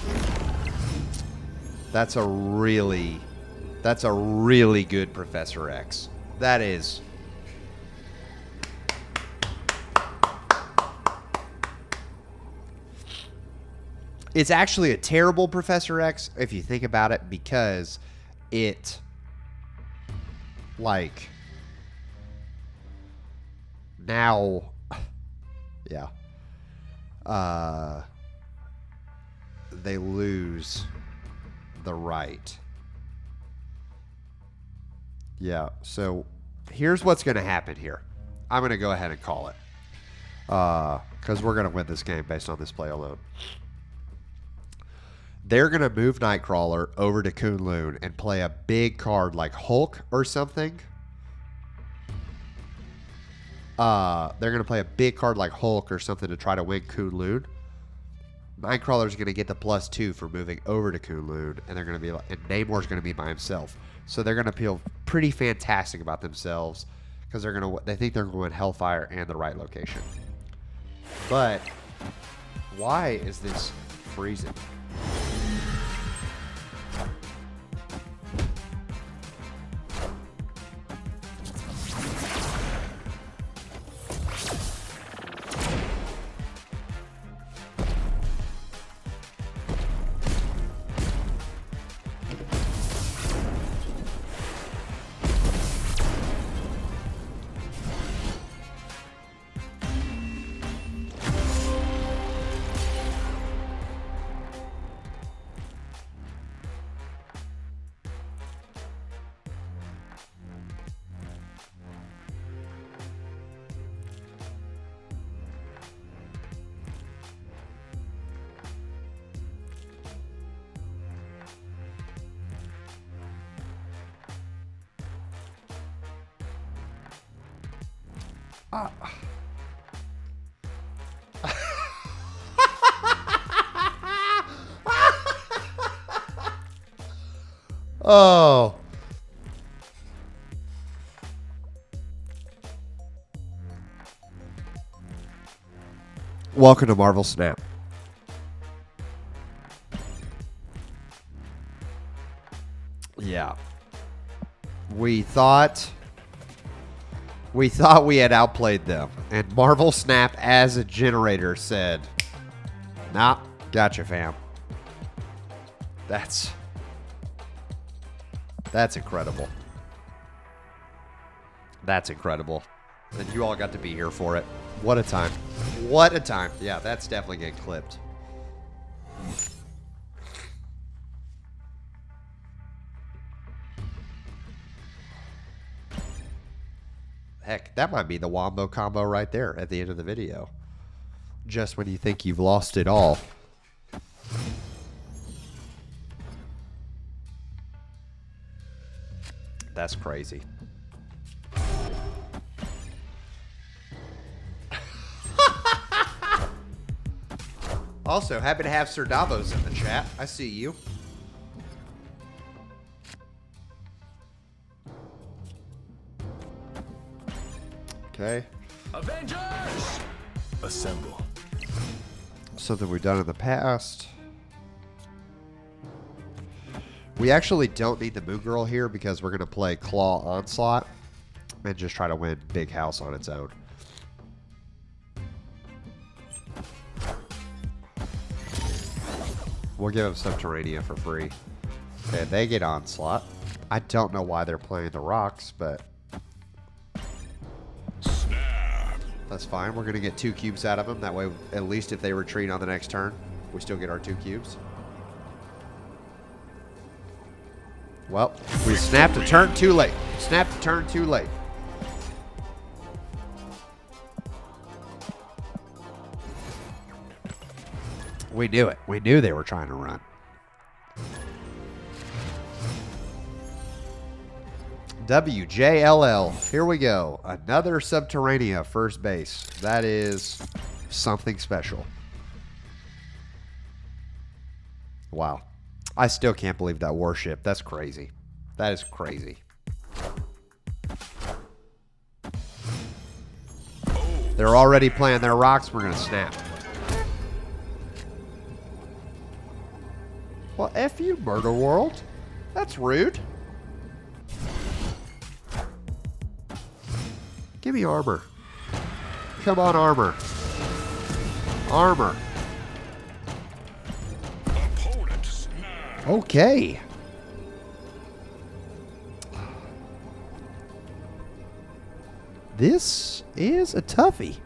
A: That's a really good Professor X. That is. It's actually a terrible Professor X if you think about it, because it, like, now, yeah. They lose the right. Yeah, so here's what's going to happen here. I'm going to go ahead and call it. Because we're going to win this game based on this play alone. They're going to move Nightcrawler over to Kowloon and play a big card like Hulk or something. They're going to play a big card like Hulk or something to try to win Kowloon. Nightcrawler's going to get the +2 for moving over to Kowloon, and they're going to be, and Namor's going to be by himself. So they're going to feel pretty fantastic about themselves because they think they're going Hellfire and the right location. But why is this freezing? Oh. Welcome to Marvel Snap. Yeah. We thought we had outplayed them, and Marvel Snap as a generator said, "Nah, gotcha, fam." That's incredible. That's incredible. And you all got to be here for it. What a time. What a time. Yeah, that's definitely getting clipped. Heck, that might be the wombo combo right there at the end of the video. Just when you think you've lost it all. That's crazy. Also, happy to have Sir Davos in the chat. I see you. Okay.
B: Avengers Assemble.
A: Something we've done in the past. We actually don't need the Moon Girl here because we're going to play Claw Onslaught and just try to win Big House on its own. We'll give them Subterranea for free. Okay, they get Onslaught. I don't know why they're playing the rocks, but
B: Snap.
A: that's fine. We're going to get 2 cubes out of them. That way, at least if they retreat on the next turn, we still get our 2 cubes. Well, we snapped a turn too late. Snapped a turn too late. We knew it. We knew they were trying to run. WJLL. Here we go. Another Subterranea first base. That is something special. Wow. I still can't believe that warship. That's crazy. That is crazy. They're already playing their rocks. We're going to snap. Well, F you, Murder World. That's rude. Give me armor. Come on, armor. Armor.
B: Opponent snap.
A: Okay. This is a toughie.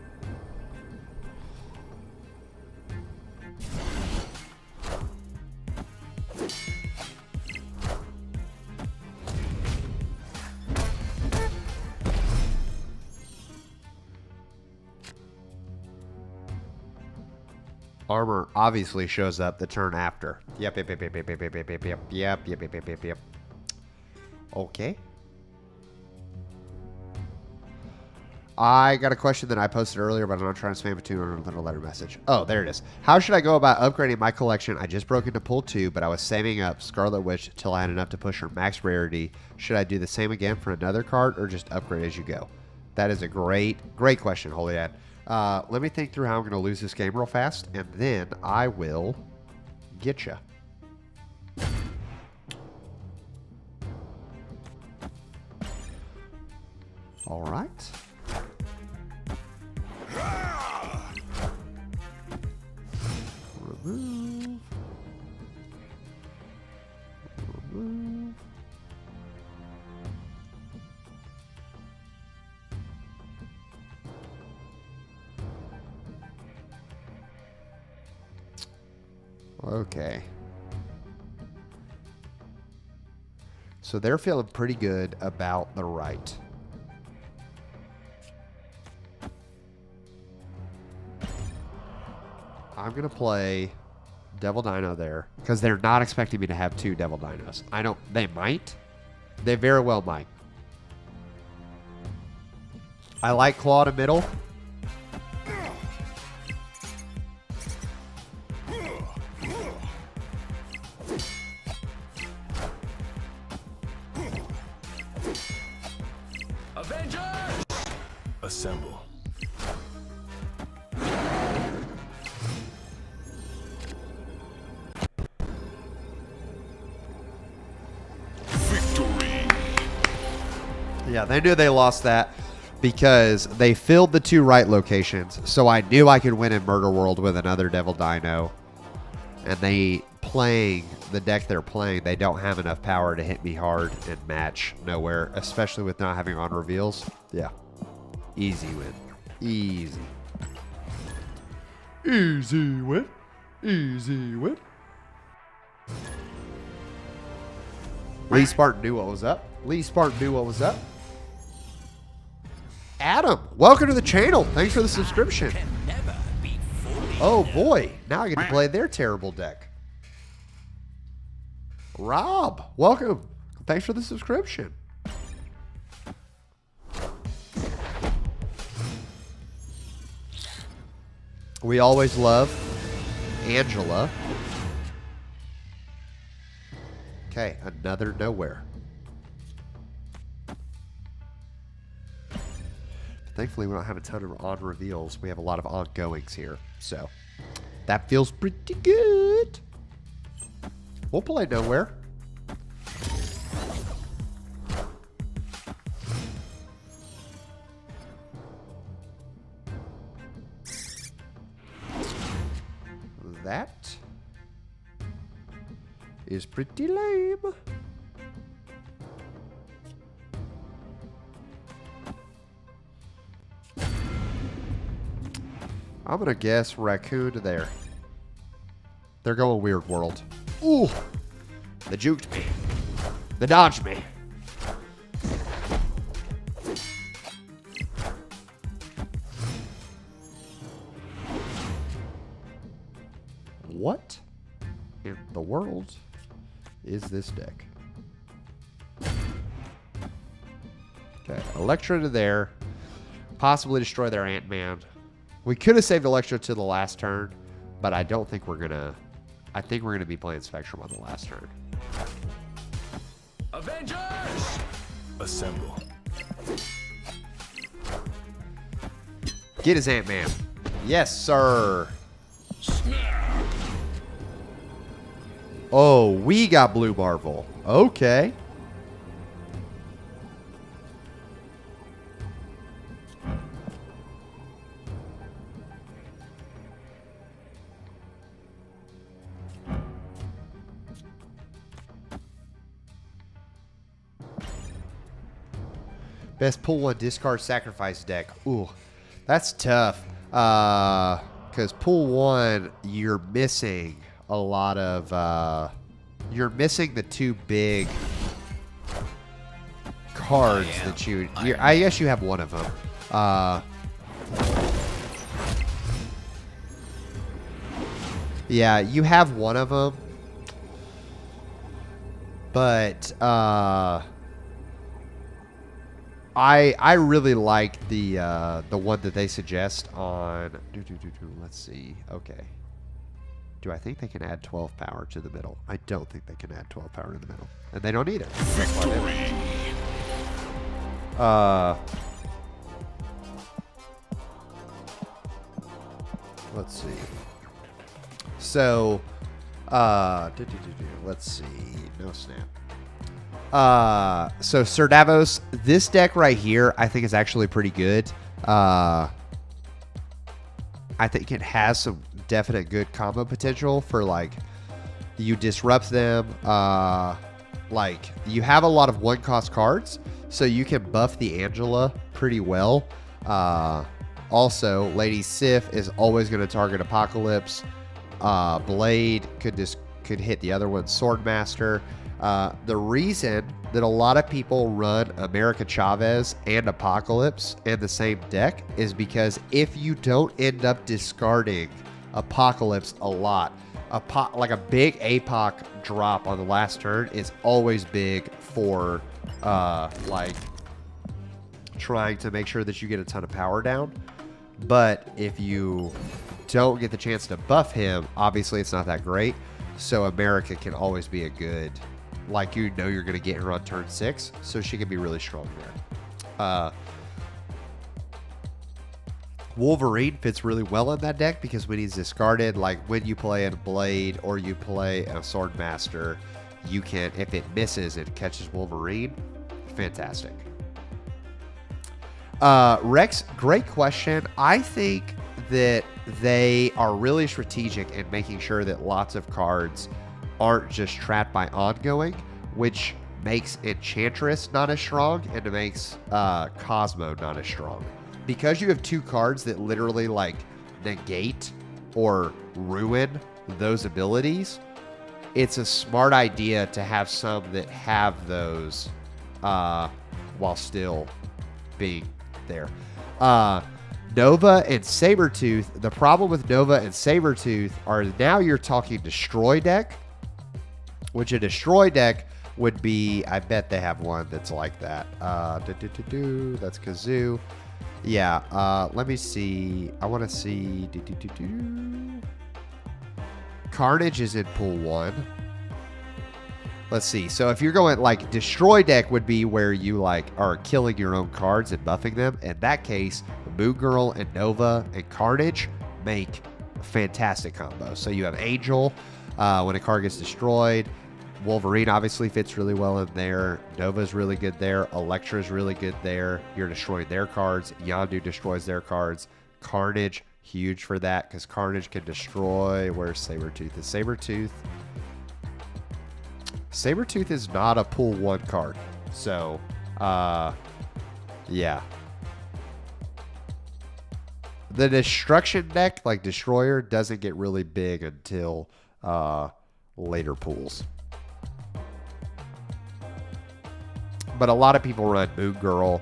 A: Armor obviously shows up the turn after. Yep. Okay. I got a question that I posted earlier, but I'm not trying to spam it to a little letter message. Oh, there it is. How should I go about upgrading my collection? I just broke into Pool 2, but I was saving up Scarlet Witch till I had enough to push her max rarity. Should I do the same again for another card or just upgrade as you go? That is a great question, Holy Ad. Let me think through how I'm going to lose this game real fast, and then I will get you. All right. Remove. Remove. Okay. So they're feeling pretty good about the right. I'm going to play Devil Dino there because they're not expecting me to have 2 Devil Dinos. They might. They very well might. I like claw to middle.
B: Avengers Assemble. Victory.
A: Yeah, they knew they lost that because they filled the 2 right locations. So I knew I could win in Murder World with another Devil Dino. And they playing the deck they're playing, they don't have enough power to hit me hard and match nowhere, especially with not having on reveals. Yeah. Easy win. Easy. Easy win. Easy win. Lee Spartan knew what was up. Lee Spartan knew what was up. Adam, welcome to the channel. Thanks for the subscription. Oh boy, now I get to play their terrible deck. Rob, welcome. Thanks for the subscription. We always love Angela. Okay, another nowhere. Thankfully, we don't have a ton of on reveals. We have a lot of ongoings here. So, that feels pretty good. We'll play nowhere. That is pretty lame. I'm going to guess raccoon there. They're going Weird World. Ooh. They juked me. They dodged me. What in the world is this deck? Okay, Electra to there. Possibly destroy their Ant-Man. We could have saved Electra to the last turn, but I don't think we're gonna. I think we're gonna be playing Spectrum on the last turn.
B: Avengers Assemble.
A: Get his Ant-Man. Yes, sir.
B: Snap.
A: Oh, we got Blue Marvel. Okay. Best pull one discard sacrifice deck. Ooh, that's tough. Because pull one, you're missing a lot of. You're missing the 2 big cards that you. I guess you have one of them. Yeah, you have one of them, but I really like the one that they suggest on. Let's see. Okay. Do I think they can add 12 power to the middle? I don't think they can add 12 power to the middle, and they don't need it.
B: Victory.
A: Let's see. So, let's see. No snap. So Sir Davos, this deck right here, I think is actually pretty good. I think it has some definite good combo potential for like you disrupt them. Like you have a lot of 1-cost cards, so you can buff the Angela pretty well. Also, Lady Sif is always going to target Apocalypse. Blade could hit the other one, Swordmaster. The reason that a lot of people run America Chavez and Apocalypse in the same deck is because if you don't end up discarding Apocalypse a lot, like a big APOC drop on the last turn is always big for like trying to make sure that you get a ton of power down. But if you don't get the chance to buff him, obviously it's not that great. So America can always be a good, like, you know, you're going to get her on turn 6, so she can be really strong there. Wolverine fits really well in that deck because when he's discarded, like when you play a Blade or you play a Swordmaster, you can, if it misses, it catches Wolverine. Fantastic. Rex, great question. I think that they are really strategic in making sure that lots of cards aren't just trapped by ongoing, which makes Enchantress not as strong and it makes Cosmo not as strong. Because you have 2 cards that literally like negate or ruin those abilities, it's a smart idea to have some that have those while still being there. Nova and Sabretooth, the problem with Nova and Sabretooth are now you're talking Destroy deck, which a Destroy deck would be, I bet they have one that's like that. That's Kazoo. Yeah, let me see. I want to see. Carnage is in pool 1. Let's see. So if you're going like Destroy deck would be where you like are killing your own cards and buffing them. In that case, Moon Girl and Nova and Carnage make a fantastic combos. So you have Angel when a card gets destroyed. Wolverine obviously fits really well in there. Nova's really good there. Elektra's really good there. You're destroying their cards. Yondu destroys their cards. Carnage, huge for that because Carnage can destroy. Where's Sabretooth? Is Sabretooth is not a pool 1 card. So, yeah. The destruction deck, like Destroyer, doesn't get really big until later pools. But a lot of people run Moon Girl,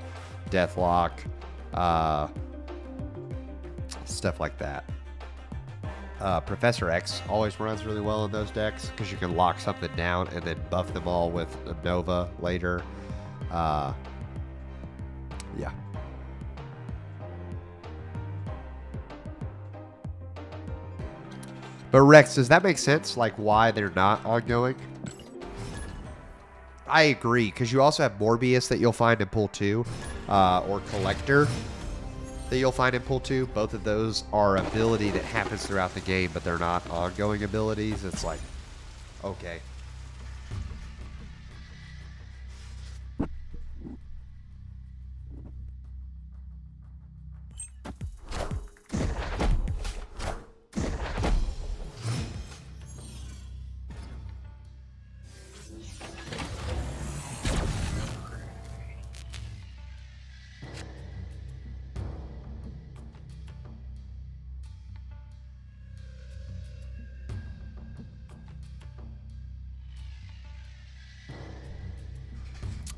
A: Deathlock, stuff like that. Professor X always runs really well in those decks because you can lock something down and then buff them all with a Nova later. Yeah. But Rex, does that make sense? Like why they're not ongoing? I agree, because you also have Morbius that you'll find in pool 2, or Collector that you'll find in pool 2. Both of those are ability that happens throughout the game, but they're not ongoing abilities. It's like, okay.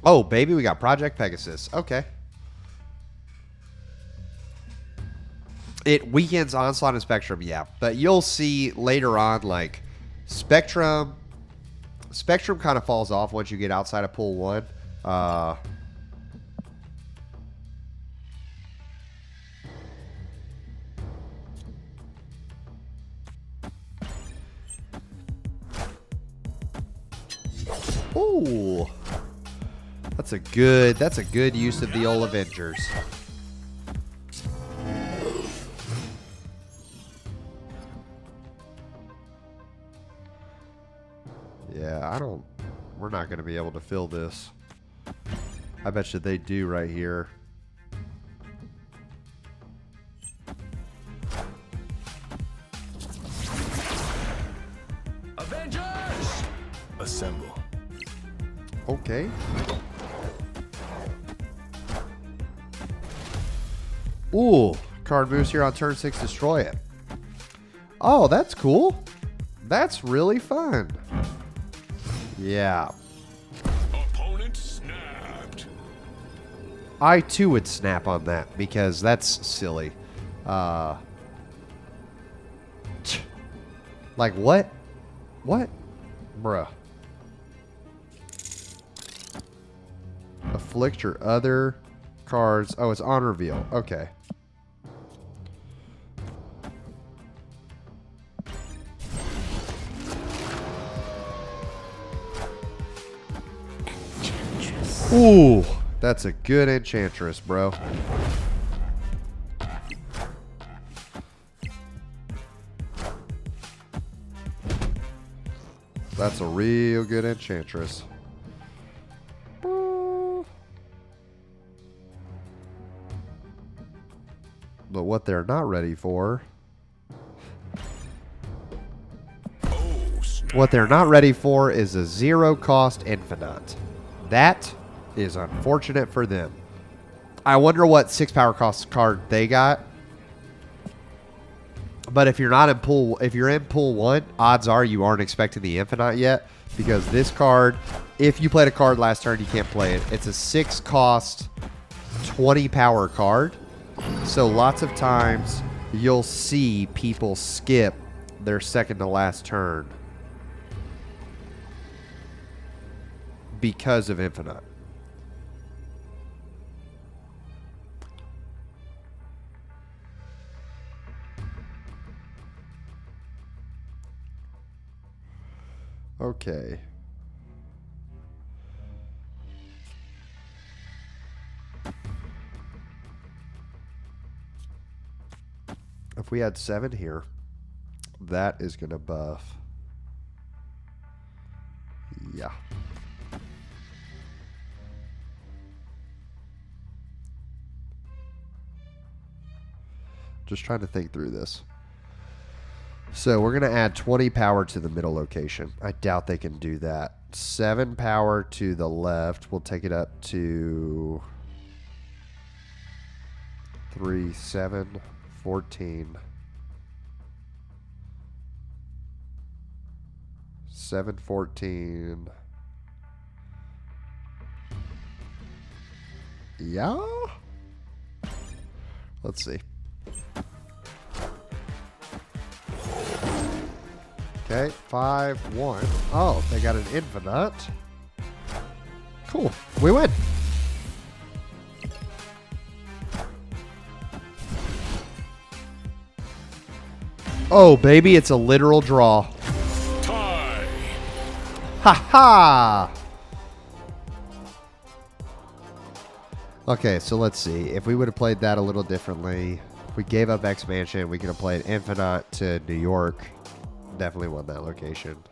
A: Oh, baby, we got Project Pegasus. Okay. It weekends Onslaught and Spectrum, yeah. But you'll see later on, like, Spectrum kind of falls off once you get outside of pool 1. Ooh. That's a good use of the old Avengers. Yeah, we're not going to be able to fill this. I bet you they do right here.
B: Avengers Assemble.
A: Okay. Ooh, card moves here on turn 6, destroy it. Oh, that's cool. That's really fun. Yeah.
B: Opponent snapped.
A: I too would snap on that because that's silly. Like what? What? Bruh. Afflict your other cards. Oh, it's on reveal. Okay. Ooh, that's a good enchantress, bro. That's a real good enchantress. But what they're not ready for... What they're not ready for is a zero-cost infinite. That is unfortunate for them. I wonder what 6-power cost card they got. But if you're not in pool, if you're in pool 1, odds are you aren't expecting the infinite yet, because this card, if you played a card last turn, you can't play it. It's a 6-cost, 20-power card. So lots of times you'll see people skip their second to last turn because of infinite. Okay. If we had 7 here, that is going to buff. Yeah. Just trying to think through this. So we're going to add 20 power to the middle location. I doubt they can do that. 7 power to the left. We'll take it up to 3, 7, 14. 7, 14. Yeah? Let's see. Okay, 5, 1. Oh, they got an infinite. Cool. We win. Oh, baby, it's a literal draw.
B: Tie.
A: Ha ha! Okay, so let's see. If we would have played that a little differently, if we gave up expansion, we could have played infinite to New York. Definitely won that location.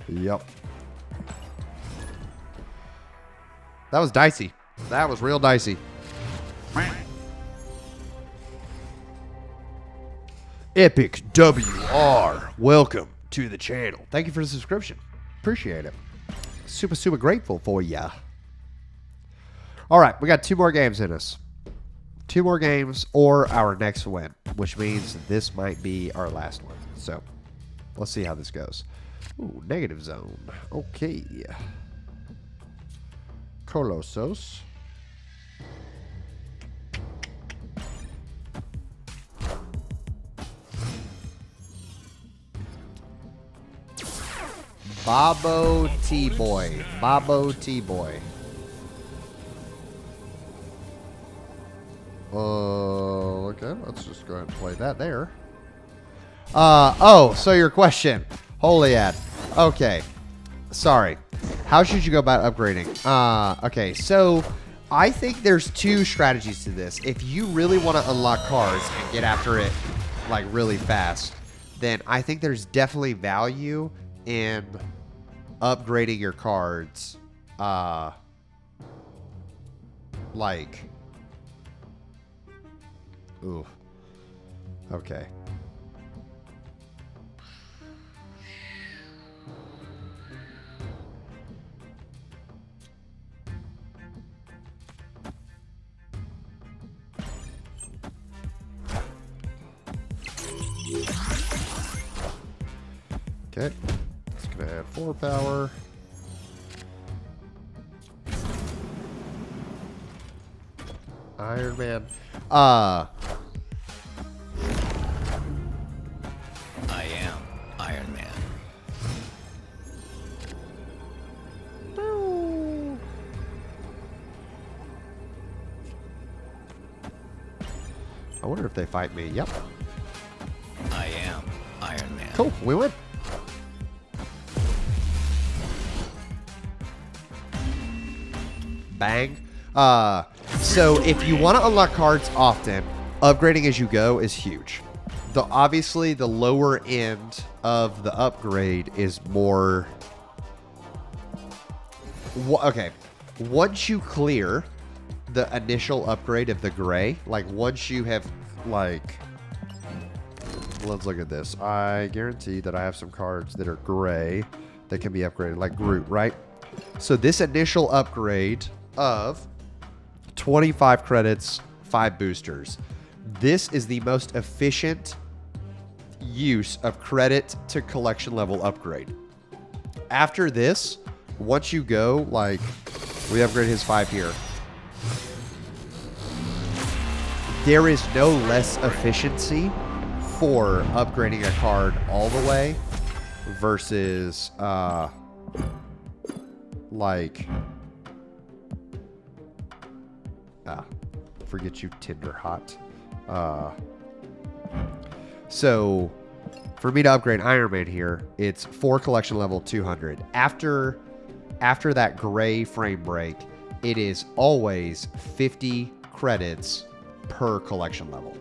A: Yep. That was dicey. That was real dicey. Epic WR. Welcome to the channel. Thank you for the subscription. Appreciate it. Super, super grateful for ya. All right, we got 2 more games in us. 2 more games or our next win, which means this might be our last one. So let's see how this goes. Ooh, negative zone. Okay. Colossus. Bobo T-Boy. Bobo T-Boy. Okay, let's just go ahead and play that there. Oh, so your question. Holy ad. Okay. Sorry. How should you go about upgrading? Okay, so I think there's 2 strategies to this. If you really want to unlock cards and get after it like really fast, then I think there's definitely value in upgrading your cards like ooh. Okay. Okay. It's going to add 4 power. Iron Man.
C: I am Iron Man.
A: I wonder if they fight me. Yep.
C: I am Iron Man.
A: Cool. We win. Bang. So if you want to unlock cards often, upgrading as you go is huge. Obviously, the lower end of the upgrade is more... Okay. Once you clear the initial upgrade of the gray, like once you have, like... Let's look at this. I guarantee that I have some cards that are gray that can be upgraded, like Groot, right? So this initial upgrade of 25 credits, 5 boosters. This is the most efficient use of credit to collection level upgrade. After this, once you go, like, we upgrade his 5 here. There is no less efficiency for upgrading a card all the way versus, like... forget you, Tinder Hot. So, for me to upgrade Iron Man here, it's 4 collection level 200. After that gray frame break, it is always 50 credits per collection level.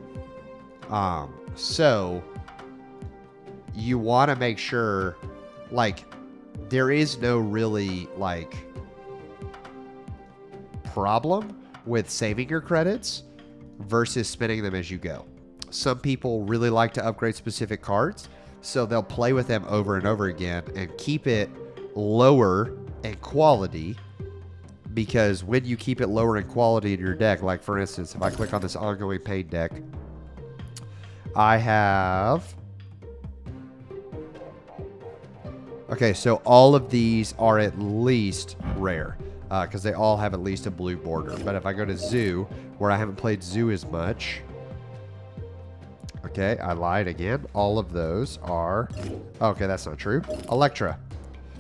A: So, you want to make sure, like, there is no really, like, problem with saving your credits versus spending them as you go. Some people really like to upgrade specific cards, so they'll play with them over and over again and keep it lower in quality, because when you keep it lower in quality in your deck, like for instance, if I click on this ongoing pain deck, I have... Okay, so all of these are at least rare, because they all have at least a blue border. But if I go to Zoo, where I haven't played Zoo as much... Okay, I lied again. All of those are... Okay, that's not true. Electra.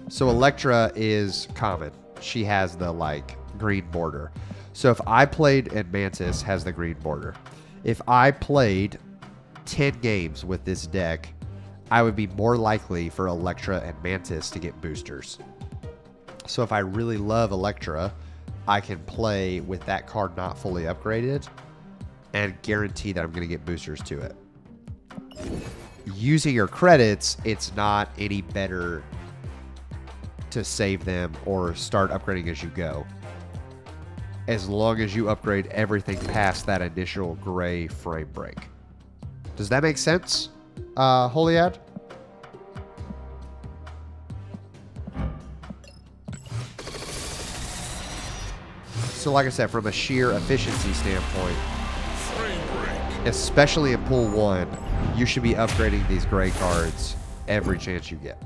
A: So Electra is common. She has the, like, green border. So if I played... And Mantis has the green border. If I played 10 games with this deck, I would be more likely for Electra and Mantis to get boosters. So if I really love Electra, I can play with that card not fully upgraded and guarantee that I'm going to get boosters to it. Using your credits, it's not any better to save them or start upgrading as you go, as long as you upgrade everything past that initial gray frame break. Does that make sense, Holiad? So like I said, from a sheer efficiency standpoint, especially in pool 1, you should be upgrading these gray cards every chance you get.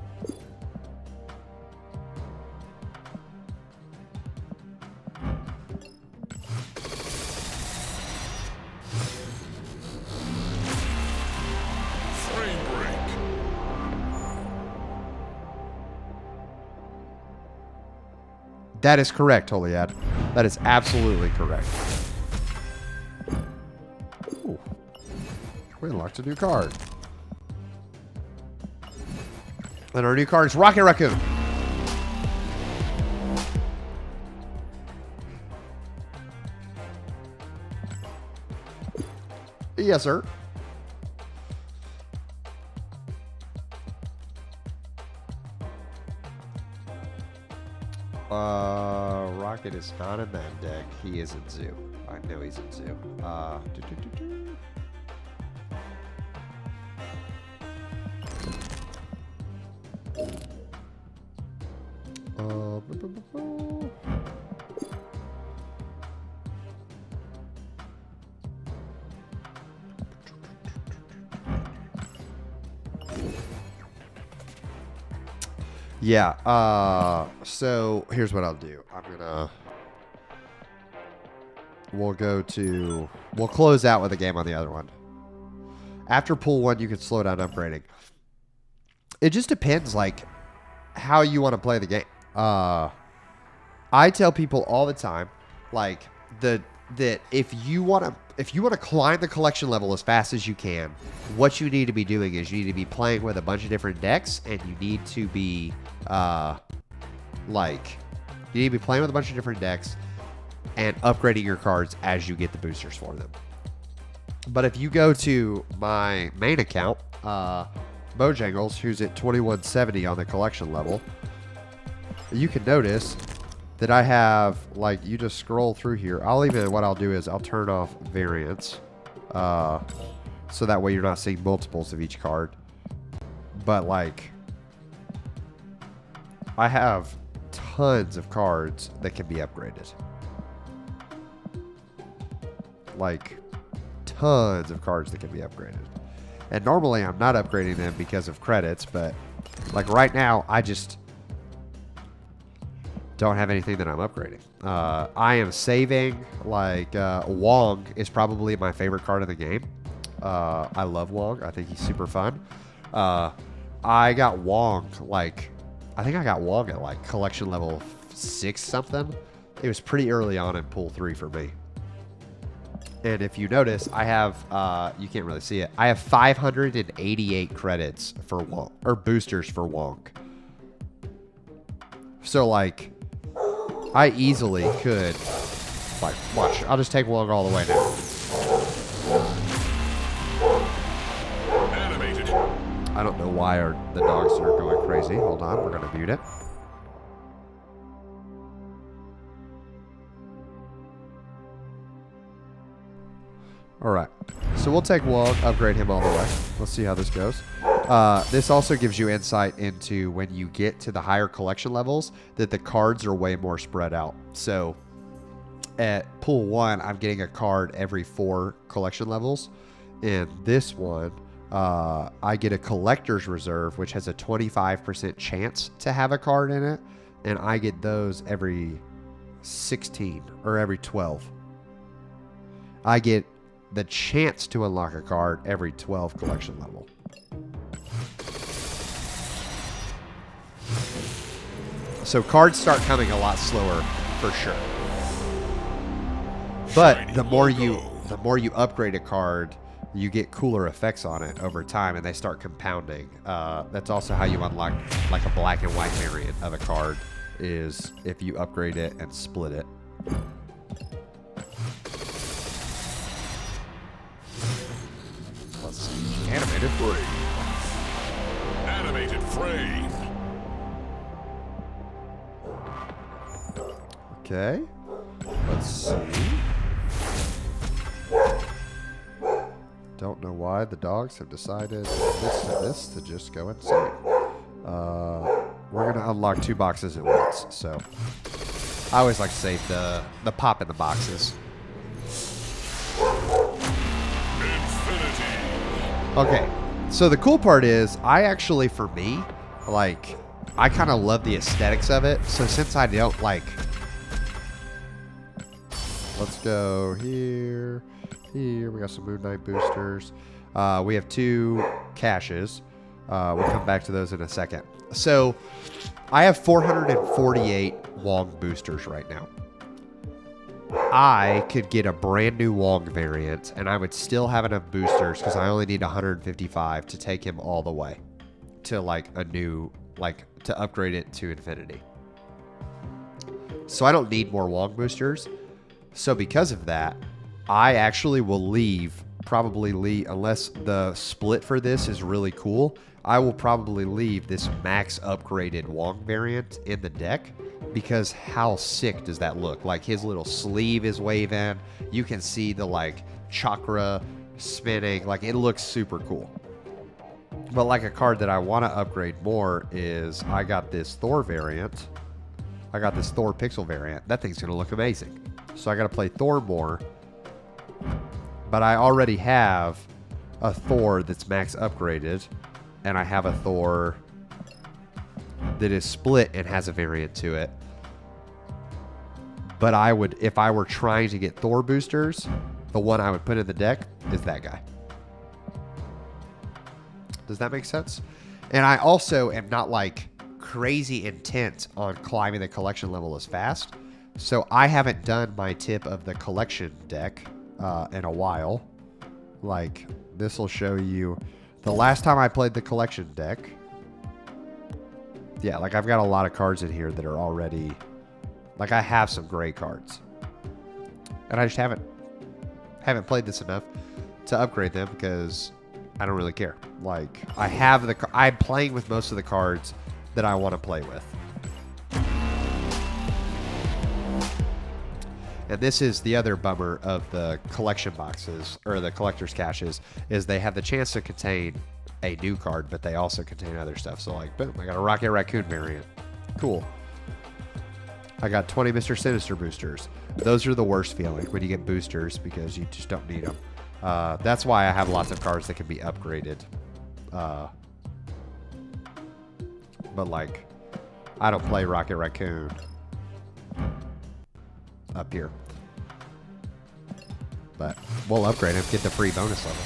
A: That is correct, Holiad. That is absolutely correct. Ooh. We unlocked a new card. And our new card is Rocket Raccoon. Yes, sir. Rocket is not in that deck. He is in Zoo. I know he's in Zoo. Yeah, so here's what I'll do. I'm gonna... we'll close out with a game on the other one. After pool 1, you can slow down upgrading. It just depends, like, how you want to play the game. I tell people all the time, like, that if you want to climb the collection level as fast as you can, what you need to be doing is you need to be playing with a bunch of different decks, and you need to be playing with a bunch of different decks and upgrading your cards as you get the boosters for them. But if you go to my main account, Bojangles, who's at 2170 on the collection level, you can notice that I have, like, you just scroll through here. What I'll do is I'll turn off variants, so that way you're not seeing multiples of each card. But, like, I have tons of cards that can be upgraded. Like, tons of cards that can be upgraded. And normally I'm not upgrading them because of credits, but, like, right now I just don't have anything that I'm upgrading. I am saving, like, Wong is probably my favorite card in the game. I love Wong. I think he's super fun. I got Wong, like, I think I got Wong at, like, collection level 6 something. It was pretty early on in pool 3 for me. And if you notice, I have, you can't really see it, I have 588 credits for Wong, or boosters for Wong. So, like, I easily could, like, watch, I'll just take Wong all the way now.
B: Animated.
A: I don't know why the dogs are going crazy. Hold on, we're going to mute it. All right, so we'll take Wong, upgrade him all the way. Let's see how this goes. This also gives you insight into when you get to the higher collection levels that the cards are way more spread out. So at pool 1, I'm getting a card every 4 collection levels. In this one, I get a collector's reserve, which has a 25% chance to have a card in it. And I get those every 16 or every 12. I get the chance to unlock a card every 12 collection level. So cards start coming a lot slower for sure. But the more you upgrade a card, you get cooler effects on it over time, and they start compounding. That's also how you unlock, like, a black and white variant of a card, is if you upgrade it and split it. Let's see. Animated frame.
B: Animated frame.
A: Okay. Let's see. Don't know why the dogs have decided this to just go insane. We're gonna unlock 2 boxes at once, so I always like to save the pop in the boxes.
B: Infinity.
A: Okay, so the cool part is, I actually, for me, like, I kind of love the aesthetics of it. So since I don't, like, let's go here. Here, we got some Moon Knight boosters. We have 2 caches. We'll come back to those in a second. So, I have 448 Wong boosters right now. I could get a brand new Wong variant, and I would still have enough boosters because I only need 155 to take him all the way to, like, a new, like, to upgrade it to infinity. So I don't need more Wong boosters. So because of that, I actually will probably leave, unless the split for this is really cool, I will probably leave this max upgraded Wong variant in the deck, because how sick does that look? Like, his little sleeve is waving. You can see the, like, chakra spinning. Like, it looks super cool. But, like, a card that I want to upgrade more is, I got this Thor variant. I got this Thor pixel variant. That thing's going to look amazing. So I got to play Thor more. But I already have a Thor that's max upgraded, and I have a Thor that is split and has a variant to it. But I would, if I were trying to get Thor boosters, the one I would put in the deck is that guy. Does that make sense? And I also am not like crazy intent on climbing the collection level as fast. So I haven't done my tip of the collection deck in a while. Like, this will show you the last time I played the collection deck. Yeah, like I've got a lot of cards in here that are already, like I have some great cards. And I just haven't played this enough to upgrade them because I don't really care. Like, I'm playing with most of the cards that I want to play with. And this is the other bummer of the collection boxes, or the collector's caches, is they have the chance to contain a new card, but they also contain other stuff. So like, boom, I got a Rocket Raccoon variant. Cool. I got 20 Mr. Sinister boosters. Those are the worst feeling when you get boosters because you just don't need them. That's why I have lots of cards that can be upgraded. But like, I don't play Rocket Raccoon up here. But we'll upgrade him, get the free bonus level.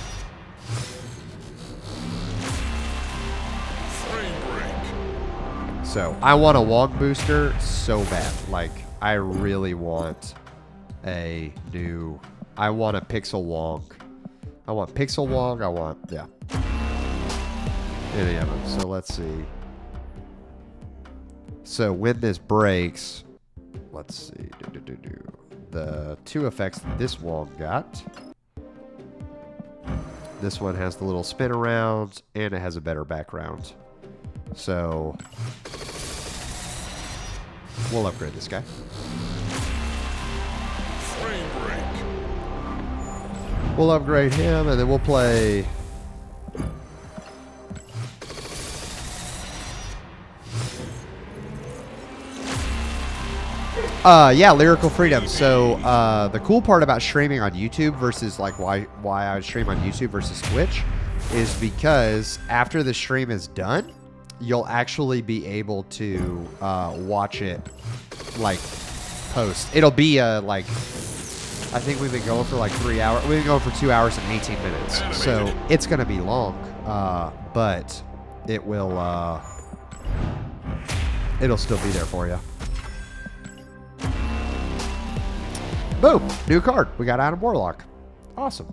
A: So I want a Wong booster so bad. Like, I really want a new, I want a Pixel Wong. I want Pixel Wong. I want, yeah. Any of them. So let's see. So when this breaks, let's see. The two effects that this Wong got. This one has the little spin around, and it has a better background. So we'll upgrade this guy.
B: Frame break.
A: We'll upgrade him, and then we'll play. Yeah, Lyrical Freedom. So the cool part about streaming on YouTube versus like why I would stream on YouTube versus Twitch is because after the stream is done, you'll actually be able to watch it like post. It'll be like, I think we've been going for like 3 hours. We've been going for 2 hours and 18 minutes. So it's going to be long, but it will, it'll still be there for you. Boom! New card. We got Adam Warlock. Awesome.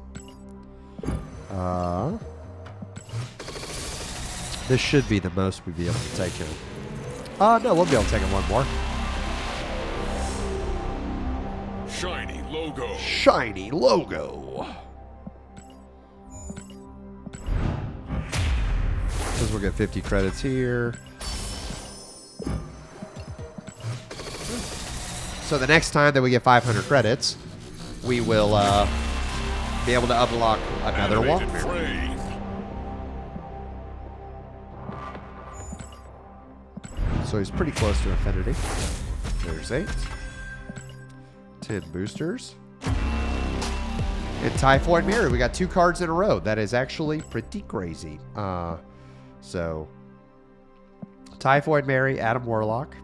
A: This should be the most we'd be able to take him. No, we'll be able to take him one more.
B: Shiny logo.
A: Shiny logo. Because we'll get 50 credits here. So the next time that we get 500 credits, we will be able to unlock another one. So he's pretty close to infinity. There's 8. 10 boosters. And Typhoid Mirror. We got 2 cards in a row. That is actually pretty crazy. So Typhoid Mary, Adam Warlock.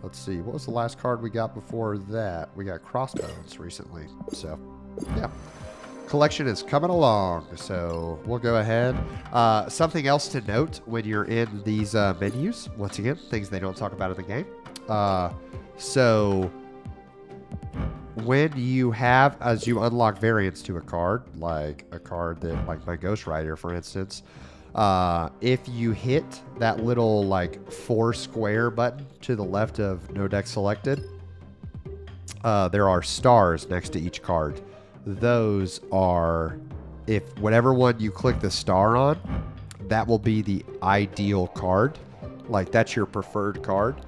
A: Let's see. What was the last card we got before that? We got Crossbones recently. So, yeah. Collection is coming along. So, we'll go ahead. Something else to note when you're in these menus. Once again, things they don't talk about in the game. So, when you have, as you unlock variants to a card, like a card that, like my Ghost Rider, for instance, if you hit that little like 4 square button to the left of no deck selected, there are stars next to each card. Those are, if whatever one you click the star on, that will be the ideal card. Like that's your preferred card.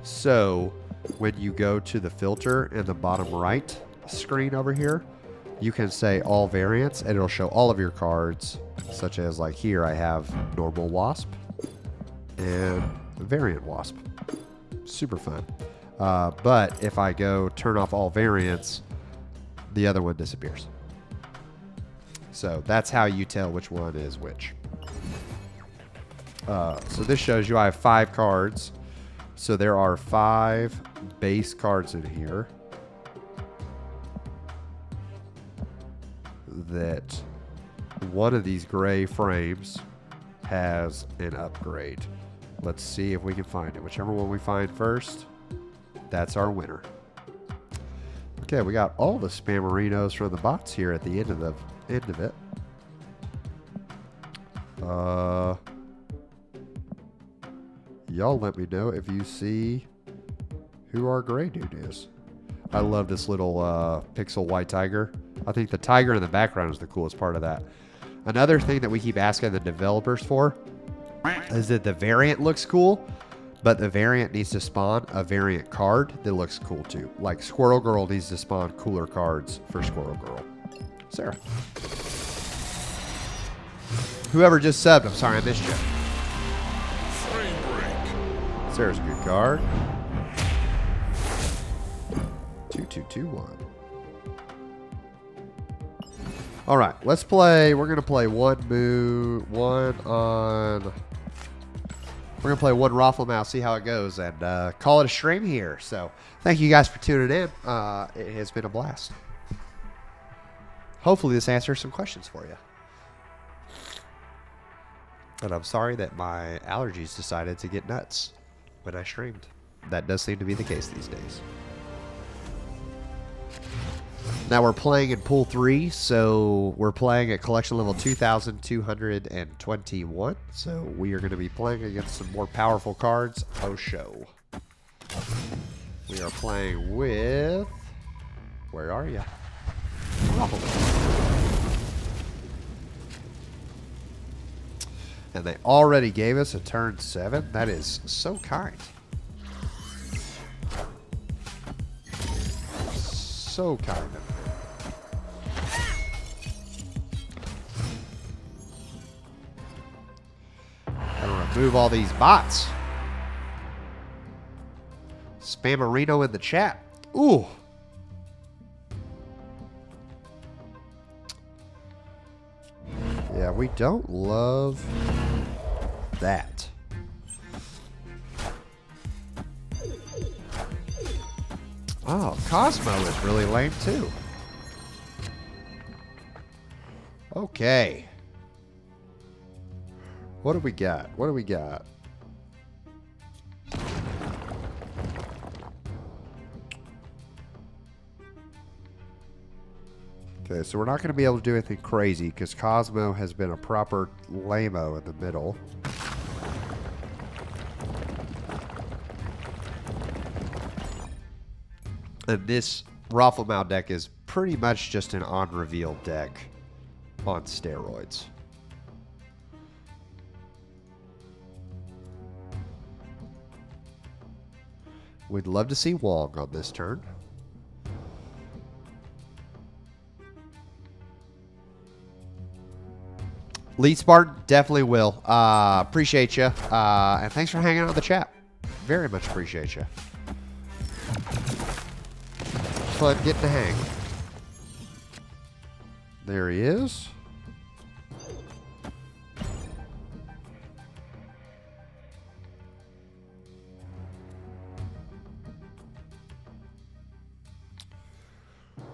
A: So when you go to the filter in the bottom right screen over here, you can say all variants and it'll show all of your cards, such as like here I have normal Wasp and variant Wasp. Super fun. But if I go turn off all variants, the other one disappears. So that's how you tell which one is which. So this shows you I have 5 cards. So there are 5 base cards in here that one of these gray frames has an upgrade. Let's see if we can find it. Whichever one we find first, that's our winner. Okay, we got all the Spammerinos from the bots here at the end of it. Y'all let me know if you see who our gray dude is. I love this little pixel white tiger. I think the tiger in the background is the coolest part of that. Another thing that we keep asking the developers for is that the variant looks cool, but the variant needs to spawn a variant card that looks cool too. Like Squirrel Girl needs to spawn cooler cards for Squirrel Girl. Sarah. Whoever just subbed, I'm sorry I missed you.
B: Frame break.
A: Sarah's a good card. 2221. All right, let's play. We're gonna play one Raffle Mouse, see how it goes, and call it a stream here. So thank you guys for tuning in. It has been a blast. Hopefully this answers some questions for you. And I'm sorry that my allergies decided to get nuts when I streamed. That does seem to be the case these days. Now we're playing in pool 3, so we're playing at collection level 2,221. So we are going to be playing against some more powerful cards. Oh, show. We are playing with... Where are you? Oh. And they already gave us a turn 7. That is so kind. So kind of. Gotta remove all these bots. Spammerino in the chat. Ooh. Yeah, we don't love that. Oh, Cosmo is really lame too. Okay. What do we got? What do we got? Okay, so we're not going to be able to do anything crazy because Cosmo has been a proper lame-o in the middle. And this Rafflemout deck is pretty much just an on-reveal deck on steroids. We'd love to see Wong on this turn. Lead Spartan, definitely will. Appreciate you. And thanks for hanging out in the chat. Very much appreciate you. Fun getting to hang. There he is.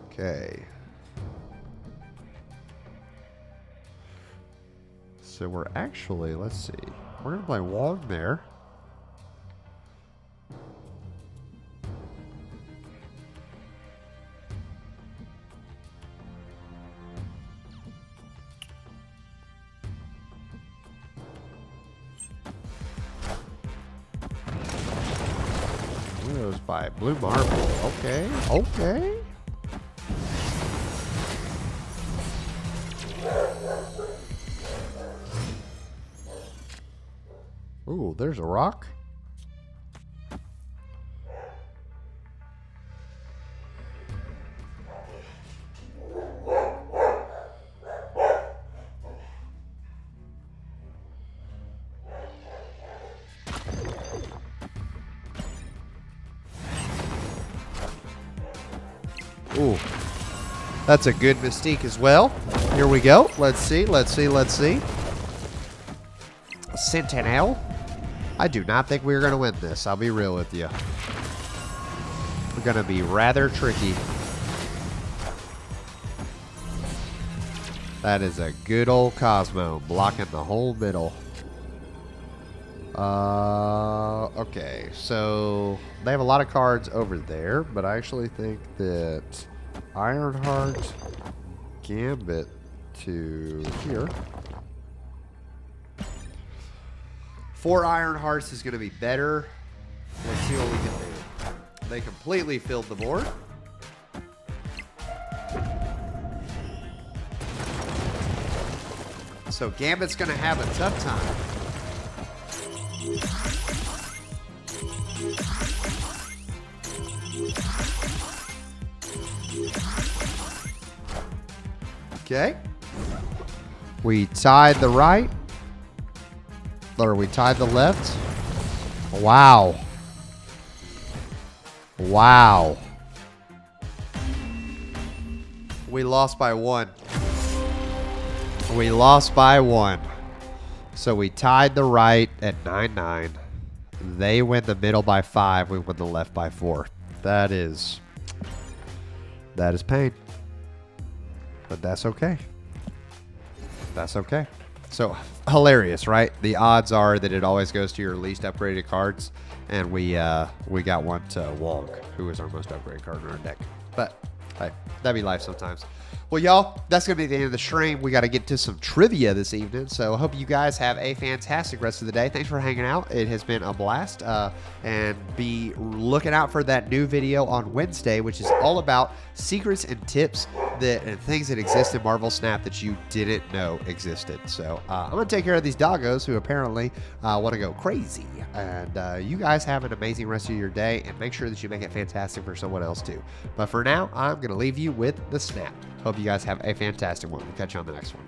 A: Okay. So we're actually, let's see. We're going to play Wong there. Goes by Blue Marble. Okay. Okay. Ooh, there's a rock. Ooh, that's a good Mystique as well. Here we go. Let's see, let's see, let's see. Sentinel. I do not think we're going to win this. I'll be real with you. going to be rather tricky. That is a good old Cosmo blocking the whole middle. Okay, so they have a lot of cards over there, but I actually think that Ironheart, Gambit to here. 4 Ironhearts is going to be better. Let's see what we can do. They completely filled the board. So Gambit's going to have a tough time. Okay. We tied the right. Or we tied the left. Wow. Wow. We lost by 1. We lost by 1. So we tied the right at 9-9. They win the middle by 5. We win the left by 4. That is pain. But that's okay. That's okay. So hilarious, right? The odds are that it always goes to your least upgraded cards, and we got one to Wonk, who is our most upgraded card in our deck. But hey, that'd be life sometimes. Well, y'all, that's going to be the end of the stream. We got to get to some trivia this evening, so I hope you guys have a fantastic rest of the day. Thanks for hanging out. It has been a blast, and be looking out for that new video on Wednesday, which is all about secrets and tips and things that exist in Marvel Snap that you didn't know existed. So I'm going to take care of these doggos who apparently want to go crazy. And you guys have an amazing rest of your day, and make sure that you make it fantastic for someone else too. But for now, I'm going to leave you with the Snap. Hope you guys have a fantastic one. We'll catch you on the next one.